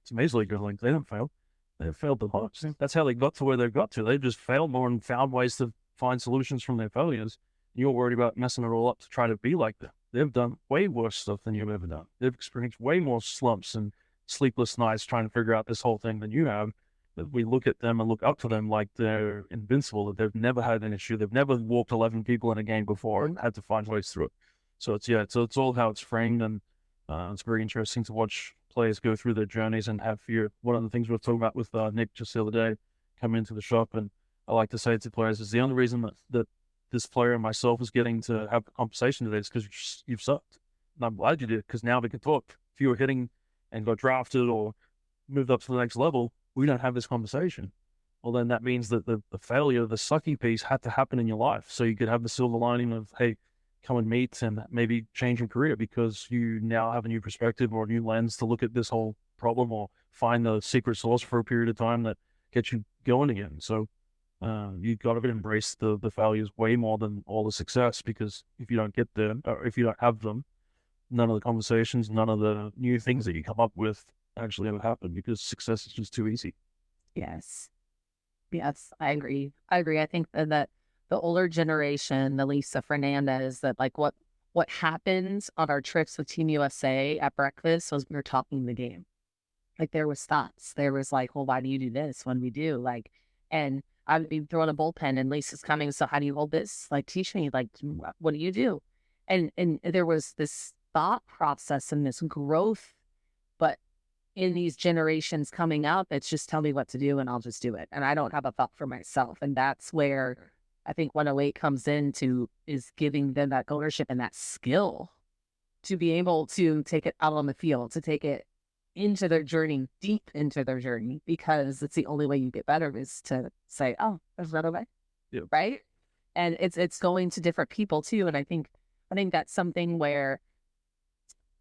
it's a major leaguer. Like, they don't fail. They've failed the most. That's how they got to where they've got to. They've just failed more and found ways to find solutions from their failures. You're worried about messing it all up to try to be like them. They've done way worse stuff than you've ever done. They've experienced way more slumps and sleepless nights trying to figure out this whole thing than you have. That we look at them and look up to them like they're invincible, that they've never had an issue. They've never walked 11 people in a game before and had to find ways through it. So it's all how it's framed, and it's very interesting to watch players go through their journeys and have fear. One of the things we were talking about with Nick just the other day, come into the shop, and I like to say to players, is the only reason that this player and myself is getting to have a conversation today is because you've sucked. And I'm glad you did, because now we can talk. If you were hitting and got drafted or moved up to the next level, we don't have this conversation. Well, then that means that the failure, the sucky piece had to happen in your life. So you could have the silver lining of, hey, come and meet and maybe change your career because you now have a new perspective or a new lens to look at this whole problem, or find the secret sauce for a period of time that gets you going again. So you've got to embrace the failures way more than all the success, because if you don't get them, or if you don't have them, none of the conversations, none of the new things that you come up with actually ever happen, because success is just too easy. Yes, I agree. I think that the older generation, the Lisa Fernandez, that like what happened on our trips with Team USA at breakfast was we were talking the game. Like there was thoughts. There was like, well, why do you do this when we do? Like, and I'd be throwing a bullpen and Lisa's coming. So how do you hold this? Like, teach me, like, what do you do? And there was this thought process and this growth, but in these generations coming up, it's just tell me what to do and I'll just do it. And I don't have a thought for myself. And that's where I think 108 comes into, is giving them that ownership and that skill to be able to take it out on the field, to take it into their journey, deep into their journey, because it's the only way you get better is to say, oh, there's another way. Yeah. Right. And it's going to different people too. And I think that's something where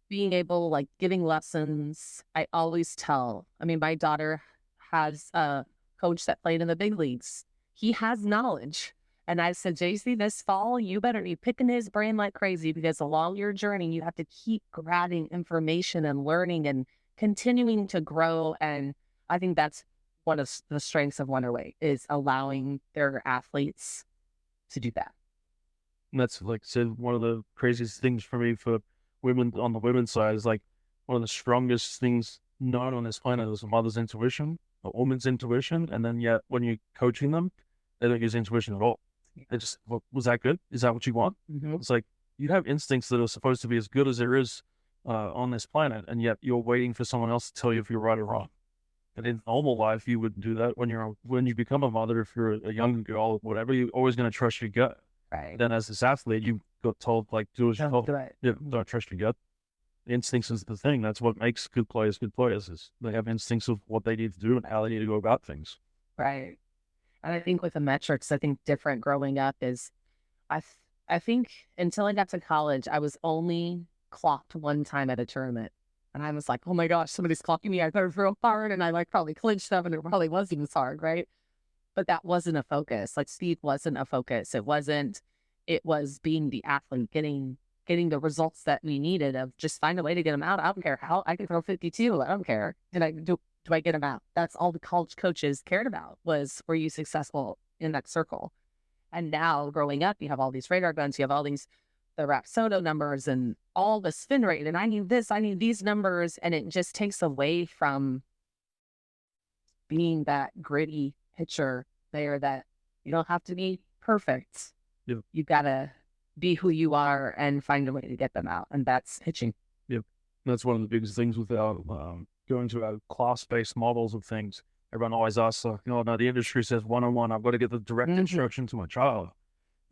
being able, like giving lessons, I always tell, I mean, my daughter has a coach that played in the big leagues. He has knowledge. And I said, JC, this fall, you better be picking his brain like crazy, because along your journey, you have to keep grabbing information and learning and continuing to grow. And I think that's one of the strengths of 108, is allowing their athletes to do that. And that's, like I said, one of the craziest things for me for women on the women's side is like one of the strongest things known on this planet is a mother's intuition, a woman's intuition. And then yet when you're coaching them, they don't use intuition at all. They just, well, was that good? Is that what you want? Mm-hmm. It's like, you have instincts that are supposed to be as good as there is on this planet, and yet you're waiting for someone else to tell you if you're right or wrong. And in normal life, you wouldn't do that. When you become a mother, if you're a young girl, whatever, you're always going to trust your gut. Right. Then as this athlete, you got told, like, do as you're told. Right. Yeah, don't trust your gut. Instincts is the thing. That's what makes good players, is they have instincts of what they need to do and how they need to go about things. Right. And I think with the metrics, I think different growing up is I think until I got to college, I was only clocked one time at a tournament. And I was like, oh my gosh, somebody's clocking me. I thought it was real hard. And I like probably clinched them and it probably wasn't as hard, right? But that wasn't a focus. Like speed wasn't a focus. It was being the athlete, getting the results that we needed of just find a way to get them out. I don't care how I can throw 52. I don't care. And do I get them out? That's all the college coaches cared about was, were you successful in that circle? And now growing up, you have all these radar guns, you have all these, the Rapsodo numbers and all the spin rate. And I need this, I need these numbers. And it just takes away from being that gritty pitcher there that you don't have to be perfect. Yep. You got to be who you are and find a way to get them out. And that's pitching. Yep. That's one of the biggest things with our going to our class-based models of things. Everyone always asks, like, no, the industry says one-on-one. I've got to get the direct instruction to my child.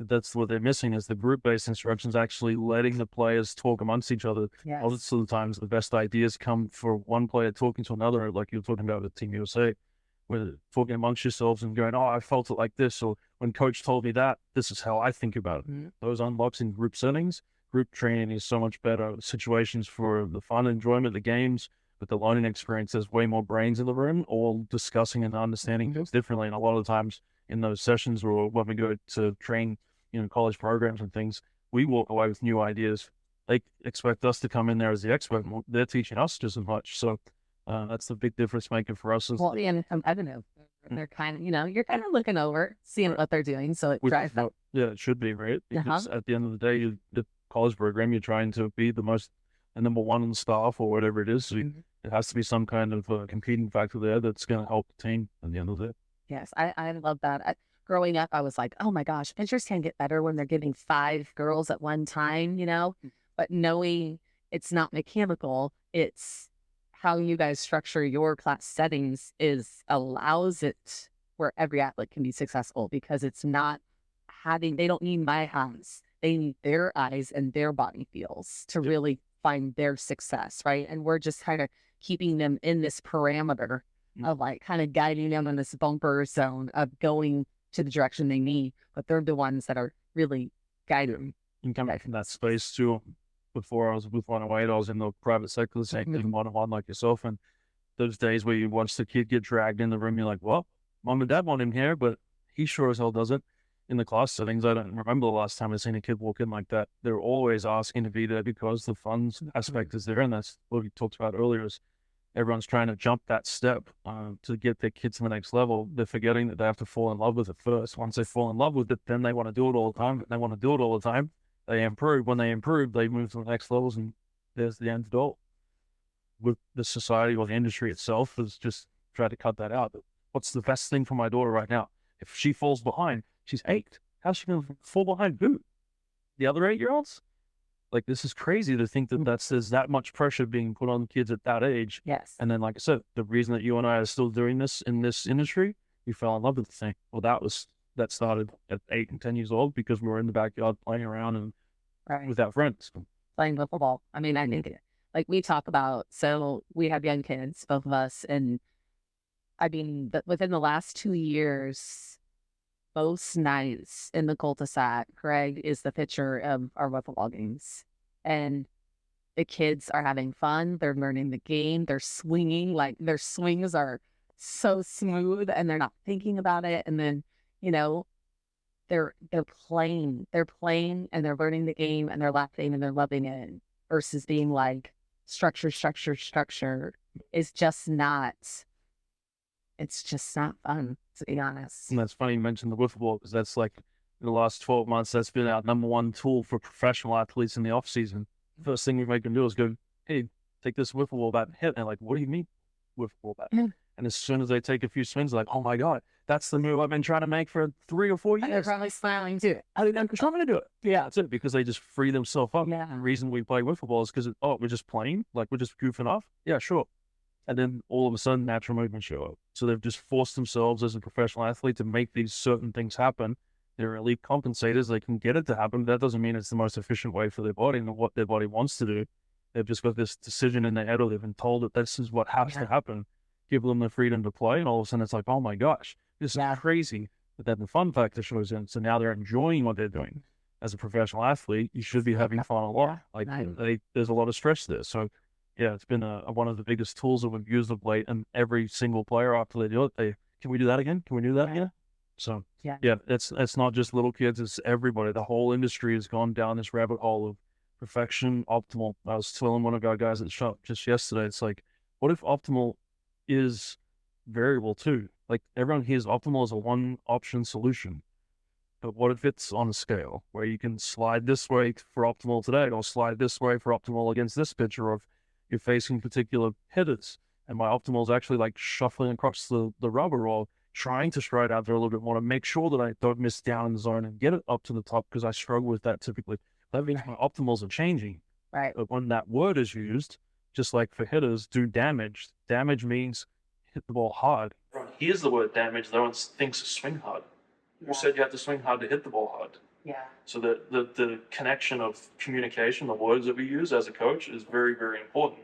That's what they're missing is the group-based instructions, actually letting the players talk amongst each other. Yes. Lots of the times, the best ideas come for one player talking to another, like you were talking about with Team USA, where talking amongst yourselves and going, oh, I felt it like this, or when coach told me that, this is how I think about it. Mm-hmm. Those unlocks in group settings. Group training is so much better. Situations for the fun and enjoyment of the games, but the learning experience, there's way more brains in the room, all discussing and understanding things differently. And a lot of the times in those sessions or when we go to train, college programs and things, we walk away with new ideas. They expect us to come in there as the expert. They're teaching us just as much. So that's the big difference maker for us. Well, and competitive. They're kind of, you're kind of looking over, seeing what they're doing. So it drives them. Yeah, it should be, right? Because at the end of the day, the college program, you're trying to be the number one in staff or whatever it is. So it has to be some kind of competing factor there that's going to help the team at the end of the day. Yes, I love that. Growing up, I was like, oh my gosh, pitchers can get better when they're getting 5 girls at one time, but knowing it's not mechanical, it's how you guys structure your class settings allows it where every athlete can be successful because it's not they don't need my hands. They need their eyes and their body feels to really find their success, right? And we're just kind of keeping them in this parameter of like kind of guiding them in this bumper zone of going to the direction they need, but they're the ones that are really guiding. And coming from that space too, before I was with 108, I was in the private sector, saying one-on-one like yourself, and those days where you watch the kid get dragged in the room, you're like, well, mom and dad want him here, but he sure as hell doesn't. In the class settings, I don't remember the last time I've seen a kid walk in like that. They're always asking to be there because the fun aspect is there, and that's what we talked about earlier is everyone's trying to jump that step to get their kids to the next level. They're forgetting that they have to fall in love with it first. Once they fall in love with it, then they want to do it all the time. They want to do it all the time. They improve. When they improve, they move to the next levels, and there's the end goal. With the society or the industry itself is just try to cut that out. What's the best thing for my daughter right now? If she falls behind, she's 8. How's she going to fall behind who? The other 8-year-olds? Like, this is crazy to think that there's that much pressure being put on kids at that age. Yes. And then, like I said, the reason that you and I are still doing this in this industry, you fell in love with the thing. Well, that started at 8 and 10 years old because we were in the backyard playing around and with our friends. Playing football. I mean, I think like we talk about, so we have young kids, both of us, and I mean, within the last 2 years, most nights in the cul-de-sac, Greg is the pitcher of our football games. And the kids are having fun. They're learning the game. They're swinging. Like, their swings are so smooth and they're not thinking about it. And then, they're playing. They're playing and they're learning the game and they're laughing and they're loving it versus being like structure. It's just not fun, to be honest. And that's funny you mentioned the wiffle ball because that's like in the last 12 months, that's been our number one tool for professional athletes in the off season. First thing we make them do is go, hey, take this wiffle ball bat and hit. And they're like, what do you mean wiffle ball bat? And as soon as they take a few swings, they're like, oh my God, that's the move I've been trying to make for 3 or 4 years. And they're probably smiling too. I think I'm trying to do it. Yeah, that's it, because they just free themselves up. Yeah. The reason we play wiffle ball is because, we're just playing, like we're just goofing off. Yeah, sure. And then all of a sudden, natural movement show up. So they've just forced themselves as a professional athlete to make these certain things happen. They're elite compensators. They can get it to happen. That doesn't mean it's the most efficient way for their body and what their body wants to do. They've just got this decision in their head, or they've been told that this is what has to happen. Give them the freedom to play, and all of a sudden it's like, oh my gosh, this is crazy. But then the fun factor shows in. So now they're enjoying what they're doing. As a professional athlete, you should be having fun a lot. Like there's a lot of stress there. So yeah, it's been one of the biggest tools that we've used of late. And every single player after they do it, can we do that again? Can we do that again? So yeah, it's not just little kids, it's everybody. The whole industry has gone down this rabbit hole of perfection, optimal. I was telling one of our guys at the shop just yesterday, it's like, what if optimal is variable too? Like everyone hears optimal as a one option solution. But what if it's on a scale where you can slide this way for optimal today or slide this way for optimal against this pitcher, or if you're facing particular hitters and my optimal is actually like shuffling across the rubber or trying to stride out there a little bit more to make sure that I don't miss down in the zone and get it up to the top, because I struggle with that typically. That means my optimals are changing. Right. But when that word is used, just like for hitters, do damage. Damage means hit the ball hard. Everyone hears the word damage, everyone thinks swing hard. Who said you have to swing hard to hit the ball hard? Yeah. So the connection of communication, the words that we use as a coach is very, very important,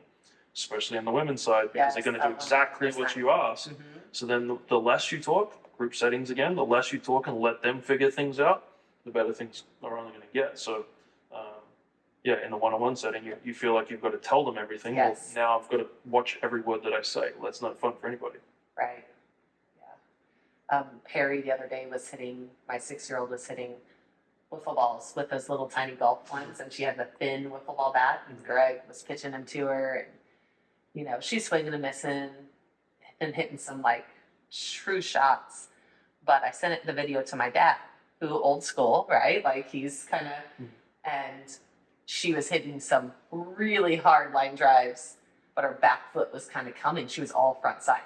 especially on the women's side, because they're going to do exactly what you ask. Mm-hmm. So then the less you talk, group settings again, the less you talk and let them figure things out, the better things are only going to get. So in the one-on-one setting, you feel like you've got to tell them everything. Yes. Well, now I've got to watch every word that I say. Well, that's not fun for anybody. Right. Perry the other day was hitting, my 6-year-old was hitting wiffle balls with those little tiny golf ones, and she had the thin wiffle ball bat, and Greg was pitching them to her, and she's swinging and missing and hitting some like true shots. But I sent the video to my dad, who old school, right? Like he's kind of, and she was hitting some really hard line drives, but her back foot was kind of coming. She was all front side.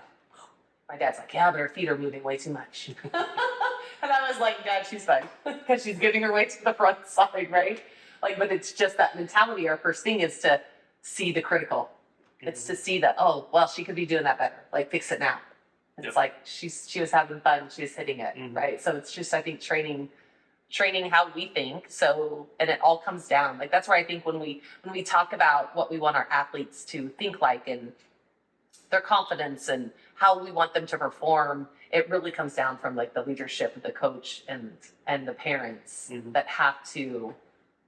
My dad's like, yeah, but her feet are moving way too much. And I was like, Dad, she's fine. Because she's giving her way to the front side, right? Like, but it's just that mentality. Our first thing is to see the critical. It's to see that, oh, well, she could be doing that better. Like, fix it now. It's like she was having fun. She was hitting it, right? So it's just, I think, training how we think. So, and it all comes down. Like, that's where I think when we talk about what we want our athletes to think like and their confidence and how we want them to perform, it really comes down from like the leadership of the coach and the parents that have to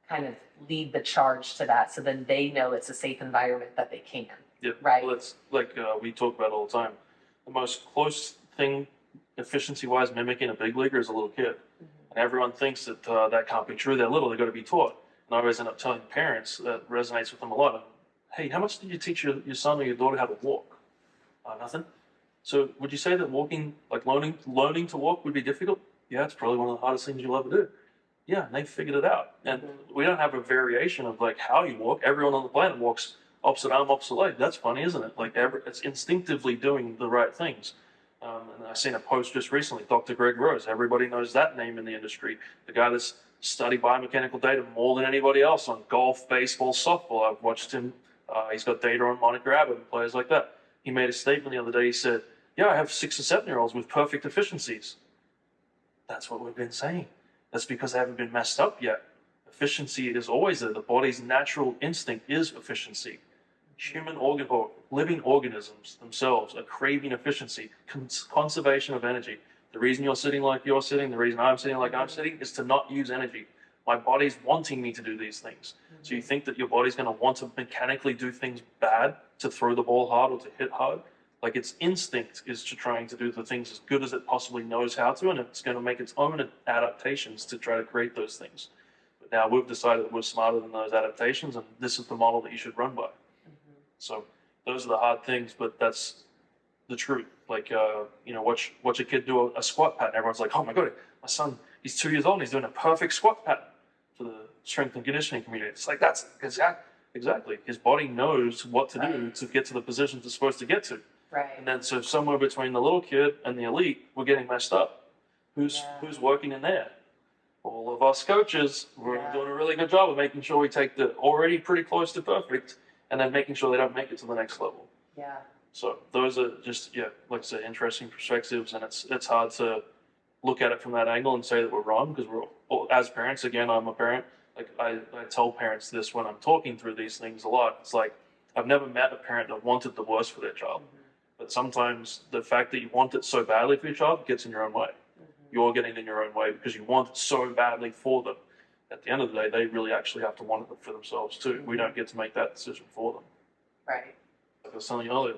kind of lead the charge to that, so then they know it's a safe environment that they can. Yeah, right. Well, it's like we talk about all the time. The most close thing, efficiency-wise, mimicking a big leaguer is a little kid, and everyone thinks that that can't be true. They're little; they've got to be taught. And I always end up telling parents that resonates with them a lot. Hey, how much did you teach your son or your daughter how to walk? Nothing. So would you say that walking, like learning to walk would be difficult? Yeah, it's probably one of the hardest things you'll ever do. Yeah, and they figured it out. And we don't have a variation of like how you walk. Everyone on the planet walks opposite arm, opposite leg. That's funny, isn't it? Like it's instinctively doing the right things. And I seen a post just recently, Dr. Greg Rose. Everybody knows that name in the industry. The guy that's studied biomechanical data more than anybody else on golf, baseball, softball. I've watched him. He's got data on Monica Abbott and players like that. He made a statement the other day. He said, yeah, I have 6 or 7-year-olds with perfect efficiencies. That's what we've been saying. That's because they haven't been messed up yet. Efficiency is always there. The body's natural instinct is efficiency. Human or living organisms themselves are craving efficiency, conservation of energy. The reason you're sitting like you're sitting, the reason I'm sitting like I'm sitting, is to not use energy. My body's wanting me to do these things. So you think that your body's going to want to mechanically do things bad, to throw the ball hard or to hit hard? Like its instinct is to trying to do the things as good as it possibly knows how to, and it's going to make its own adaptations to try to create those things. But now we've decided that we're smarter than those adaptations, and this is the model that you should run by. So those are the hard things, but that's the truth. Like, watch a kid do a squat pattern. Everyone's like, oh my God, my son, he's 2 years old and he's doing a perfect squat pattern for the strength and conditioning community. It's like, that's exactly. His body knows what to do to get to the positions it's supposed to get to. Right. And then so somewhere between the little kid and the elite, we're getting messed up. Who's working in there? All of us coaches, we're doing a really good job of making sure we take the already pretty close to perfect and then making sure they don't make it to the next level. Yeah. So those are just, like I said, interesting perspectives, and it's hard to look at it from that angle and say that we're wrong, because as parents, again, I'm a parent, like I tell parents this when I'm talking through these things a lot. It's like, I've never met a parent that wanted the worst for their child. But sometimes the fact that you want it so badly for your child gets in your own way. You're getting in your own way because you want it so badly for them. At the end of the day, they really actually have to want it for themselves too. We don't get to make that decision for them. Right. Like I was telling you earlier,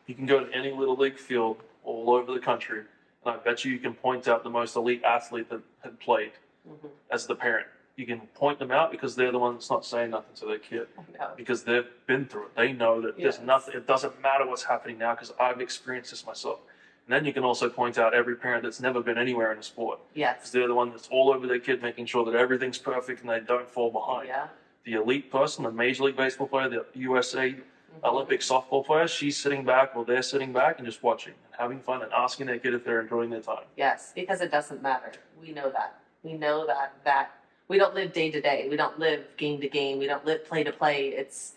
you can go to any little league field all over the country, and I bet you can point out the most elite athlete that had played as the parent. You can point them out because they're the one that's not saying nothing to their kid because they've been through it. They know that there's nothing. It doesn't matter what's happening now because I've experienced this myself. And then you can also point out every parent that's never been anywhere in a sport. Because they're the one that's all over their kid, making sure that everything's perfect and they don't fall behind. The elite person, the Major League Baseball player, the USA Olympic softball player, she's sitting back or they're sitting back and just watching and having fun and asking their kid if they're enjoying their time. Yes, because it doesn't matter. We know that. We know that we don't live day to day. We don't live game to game. We don't live play to play. It's,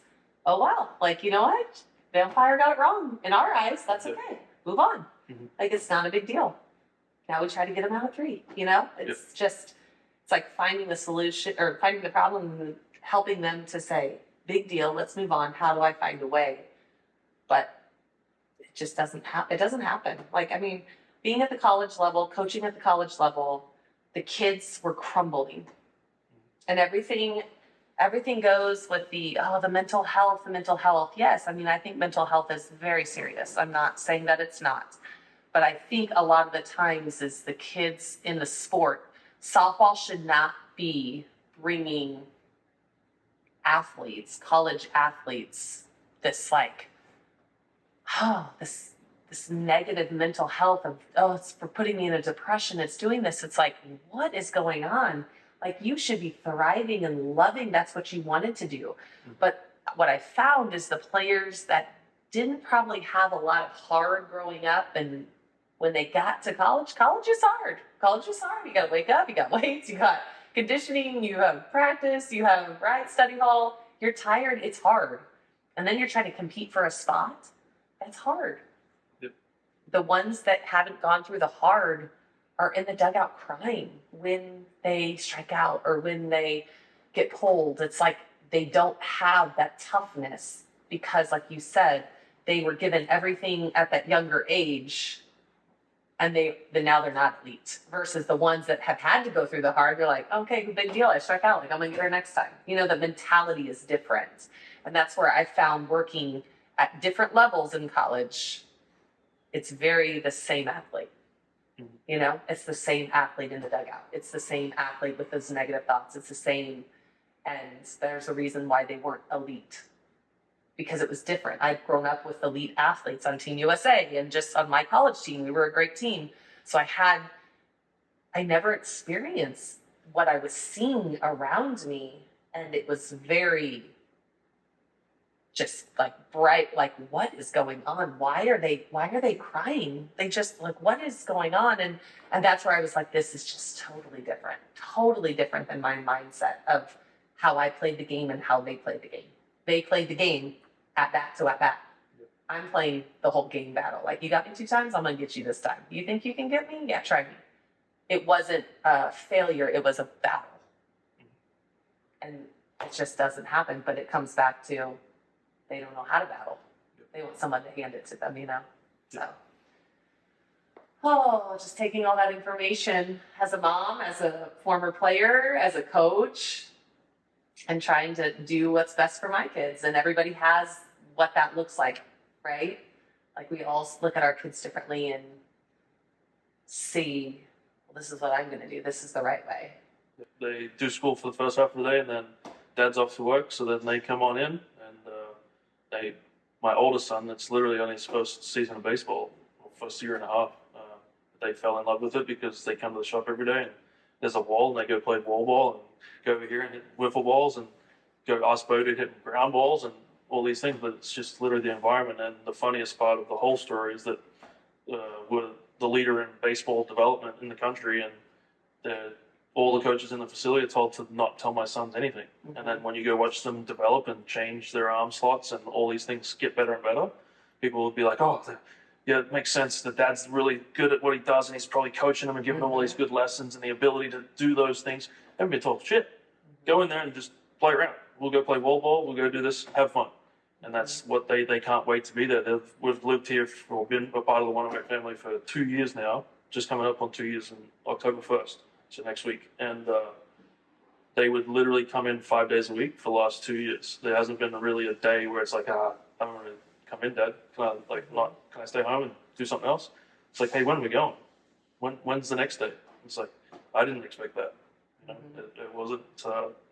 oh wow, like, you know what? Vampire got it wrong. In our eyes, that's okay. Move on. Like, it's not a big deal. Now we try to get them out of 3, you know? It's just, it's like finding the solution or finding the problem and helping them to say, big deal, let's move on. How do I find a way? But it just doesn't happen. It doesn't happen. Like, I mean, being at the college level, coaching at the college level, the kids were crumbling. And everything goes with the mental health, Yes, I mean, I think mental health is very serious. I'm not saying that it's not. But I think a lot of the times is the kids in the sport, softball should not be bringing athletes, college athletes, this like, this negative mental health of, it's for putting me in a depression. It's doing this. It's like, what is going on? Like, you should be thriving and loving. That's what you wanted to do. But what I found is the players that didn't probably have a lot of hard growing up, and when they got to college is hard. College is hard. You got to wake up. You got weights. You got conditioning. You have practice. You have study hall. You're tired. It's hard. And then you're trying to compete for a spot. That's hard. Yep. The ones that haven't gone through the hard are in the dugout crying when they strike out or when they get pulled. It's like they don't have that toughness because, like you said, they were given everything at that younger age, and now they're not elite. Versus the ones that have had to go through the hard, they're like, okay, big deal, I struck out, like I'm gonna get her next time. You know, the mentality is different, and that's where I found working at different levels in college. It's very the same athlete. You know, it's the same athlete in the dugout. It's the same athlete with those negative thoughts. It's the same. And there's a reason why they weren't elite, because it was different. I'd grown up with elite athletes on Team USA, and just on my college team, we were a great team. So I never experienced what I was seeing around me. And it was very just like bright, like, what is going on? Why are they crying? They just like, what is going on? And that's where I was like, this is just totally different than my mindset of how I played the game and how they played the game. They played the game at bat to at bat. I'm playing the whole game battle. Like, you got me 2 times, I'm gonna get you this time. You think you can get me? Yeah, try me. It wasn't a failure, it was a battle. And it just doesn't happen, but it comes back to they don't know how to battle. They want someone to hand it to them, you know? So, just taking all that information as a mom, as a former player, as a coach, and trying to do what's best for my kids. And everybody has what that looks like, right? Like, we all look at our kids differently and see, well, this is what I'm going to do. This is the right way. They do school for the first half of the day, and then dad's off to work, so then they come on in, and my oldest son, that's literally on his first season of baseball, or first year and a half, they fell in love with it because they come to the shop every day, and there's a wall, and they go play wall ball, and go over here and hit wiffle balls, and go ask Bo to hit ground balls, and all these things. But it's just literally the environment. And the funniest part of the whole story is that we're the leader in baseball development in the country, and all the coaches in the facility are told to not tell my sons anything. Mm-hmm. And then when you go watch them develop and change their arm slots and all these things get better and better, people will be like, oh, yeah, it makes sense that dad's really good at what he does, and he's probably coaching them and giving them all these good lessons and the ability to do those things. Haven't been told shit. Go in there and just play around. We'll go play wall ball. We'll go do this. Have fun. And that's what they can't wait to be there. We've lived here or been a part of the Waterbag family for 2 years now, just coming up on 2 years in October 1st, so next week. And they would literally come in 5 days a week for the last 2 years. There hasn't been really a day where it's like, I don't want to come in, Dad. Can I stay home and do something else? It's like, hey, when are we going? When's the next day? It's like, I didn't expect that. You know, it wasn't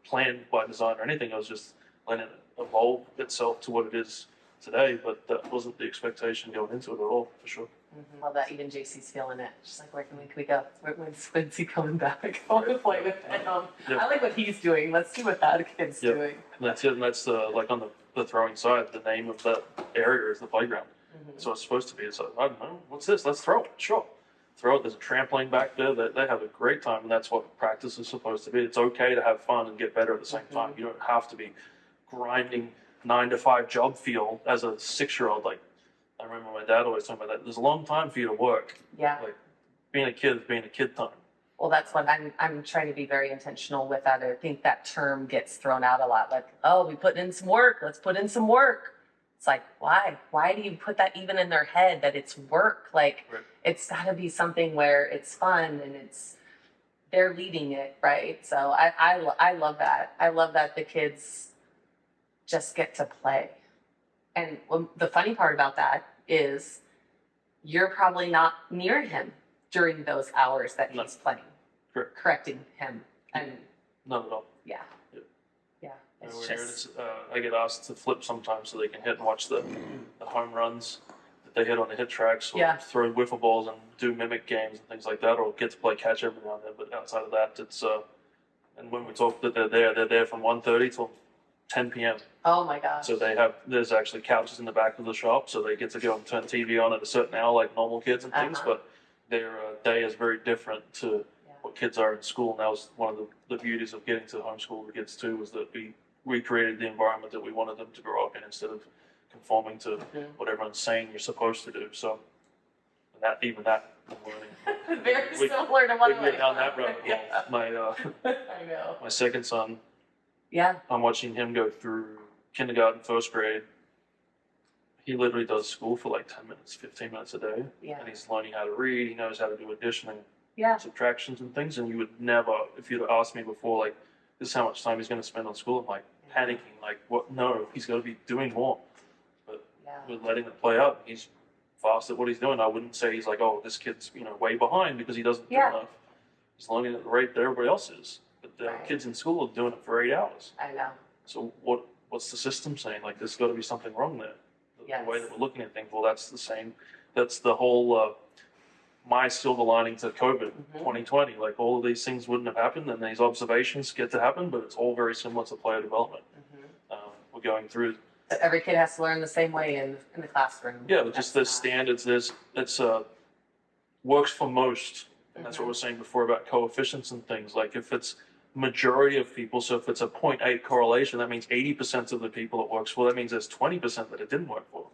planned by design or anything. It was just letting it evolve itself to what it is today. But that wasn't the expectation going into it at all, for sure. Mm-hmm. Love that. Even JC's feeling it. She's like, where can we go? When's he coming back? I want to play with him. I like what he's doing. Let's see what that kid's doing. And that's it. And that's like on the throwing side, the name of that area is the playground. Mm-hmm. That's what it's supposed to be. It's like, I don't know, what's this? Let's throw it. Sure. Throw it. There's a trampoline back there. They have a great time, and that's what practice is supposed to be. It's okay to have fun and get better at the same time. You don't have to be grinding 9 to 5 job feel as a 6-year-old. Like, I remember my dad always talking about that. There's a long time for you to work. Yeah. Like, being a kid is being a kid time. Well, that's what I'm trying to be very intentional with that. I think that term gets thrown out a lot. Like, oh, we put in some work. Let's put in some work. It's like, why? Why do you put that even in their head that it's work? Like, right. It's got to be something where it's fun and they're leading it, right? So I love that. I love that the kids just get to play. And the funny part about that is you're probably not near him during those hours that he's playing, correcting him. And not at all. Yeah. Yeah. It's just... I get asked to flip sometimes so they can hit and watch the home runs that they hit on the hit tracks, or throw wiffle balls and do mimic games and things like that, or get to play catch every now and then. But outside of that, it's and when we talk that they're there from 1:30 till 10 p.m. Oh my gosh. So there's actually couches in the back of the shop, so they get to go and turn TV on at a certain hour like normal kids and things, but their day is very different to what kids are in school. And that was one of the beauties of getting to homeschool the kids too, was that we created the environment that we wanted them to grow up in instead of conforming to what everyone's saying you're supposed to do. So I'm learning. Very similar to what we get down that rabbit hole. I know. My second son, I'm watching him go through kindergarten, first grade. He literally does school for like 10 minutes, 15 minutes a day. Yeah. And he's learning how to read. He knows how to do addition and subtractions and things. And you would never, if you'd asked me before, like, this is how much time he's going to spend on school, I'm like panicking, like, what? No, he's got to be doing more. But we're letting it play out. He's fast at what he's doing. I wouldn't say he's like, oh, this kid's way behind because he doesn't do enough. He's learning at the rate that everybody else is. But the kids in school are doing it for 8 hours. I know. So what's the system saying? Like, there's got to be something wrong there. The way that we're looking at things, well, that's the same. That's the whole my silver lining to COVID 2020. Like, all of these things wouldn't have happened, and these observations get to happen, but it's all very similar to player development. We're going through. Every kid has to learn the same way in the classroom. Yeah, but just there's standards. It's works for most, and that's what we're saying before about coefficients and things. Like, if it's majority of people, so if it's a 0.8 correlation, that means 80% of the people it works for. That means there's 20% that it didn't work for.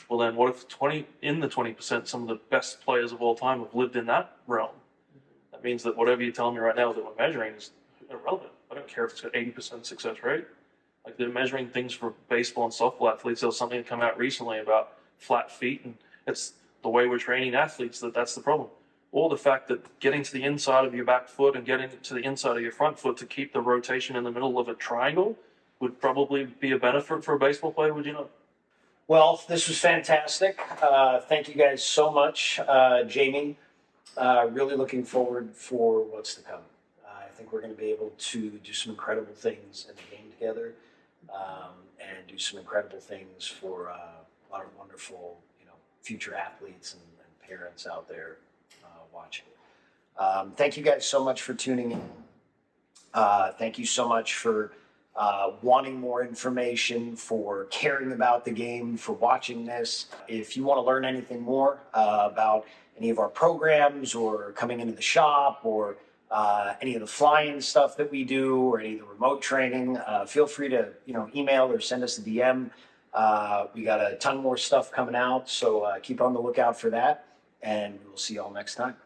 Well, then what if 20%, some of the best players of all time have lived in that realm? That means that whatever you're telling me right now that we're measuring is irrelevant. I don't care if it's got 80% success rate. Like, they're measuring things for baseball and softball athletes. There was something that came out recently about flat feet, and it's the way we're training athletes that's the problem. Or the fact that getting to the inside of your back foot and getting to the inside of your front foot to keep the rotation in the middle of a triangle would probably be a benefit for a baseball player, would you not? Well, this was fantastic. Thank you guys so much, Jamie. Really looking forward for what's to come. I think we're going to be able to do some incredible things in the game together, and do some incredible things for a lot of wonderful, future athletes and parents out there watching. Thank you guys so much for tuning in. Thank you so much for wanting more information, for caring about the game, for watching this. If you want to learn anything more about any of our programs, or coming into the shop, or any of the fly-in stuff that we do, or any of the remote training, feel free to email or send us a DM. We got a ton more stuff coming out, so keep on the lookout for that, and we'll see you all next time.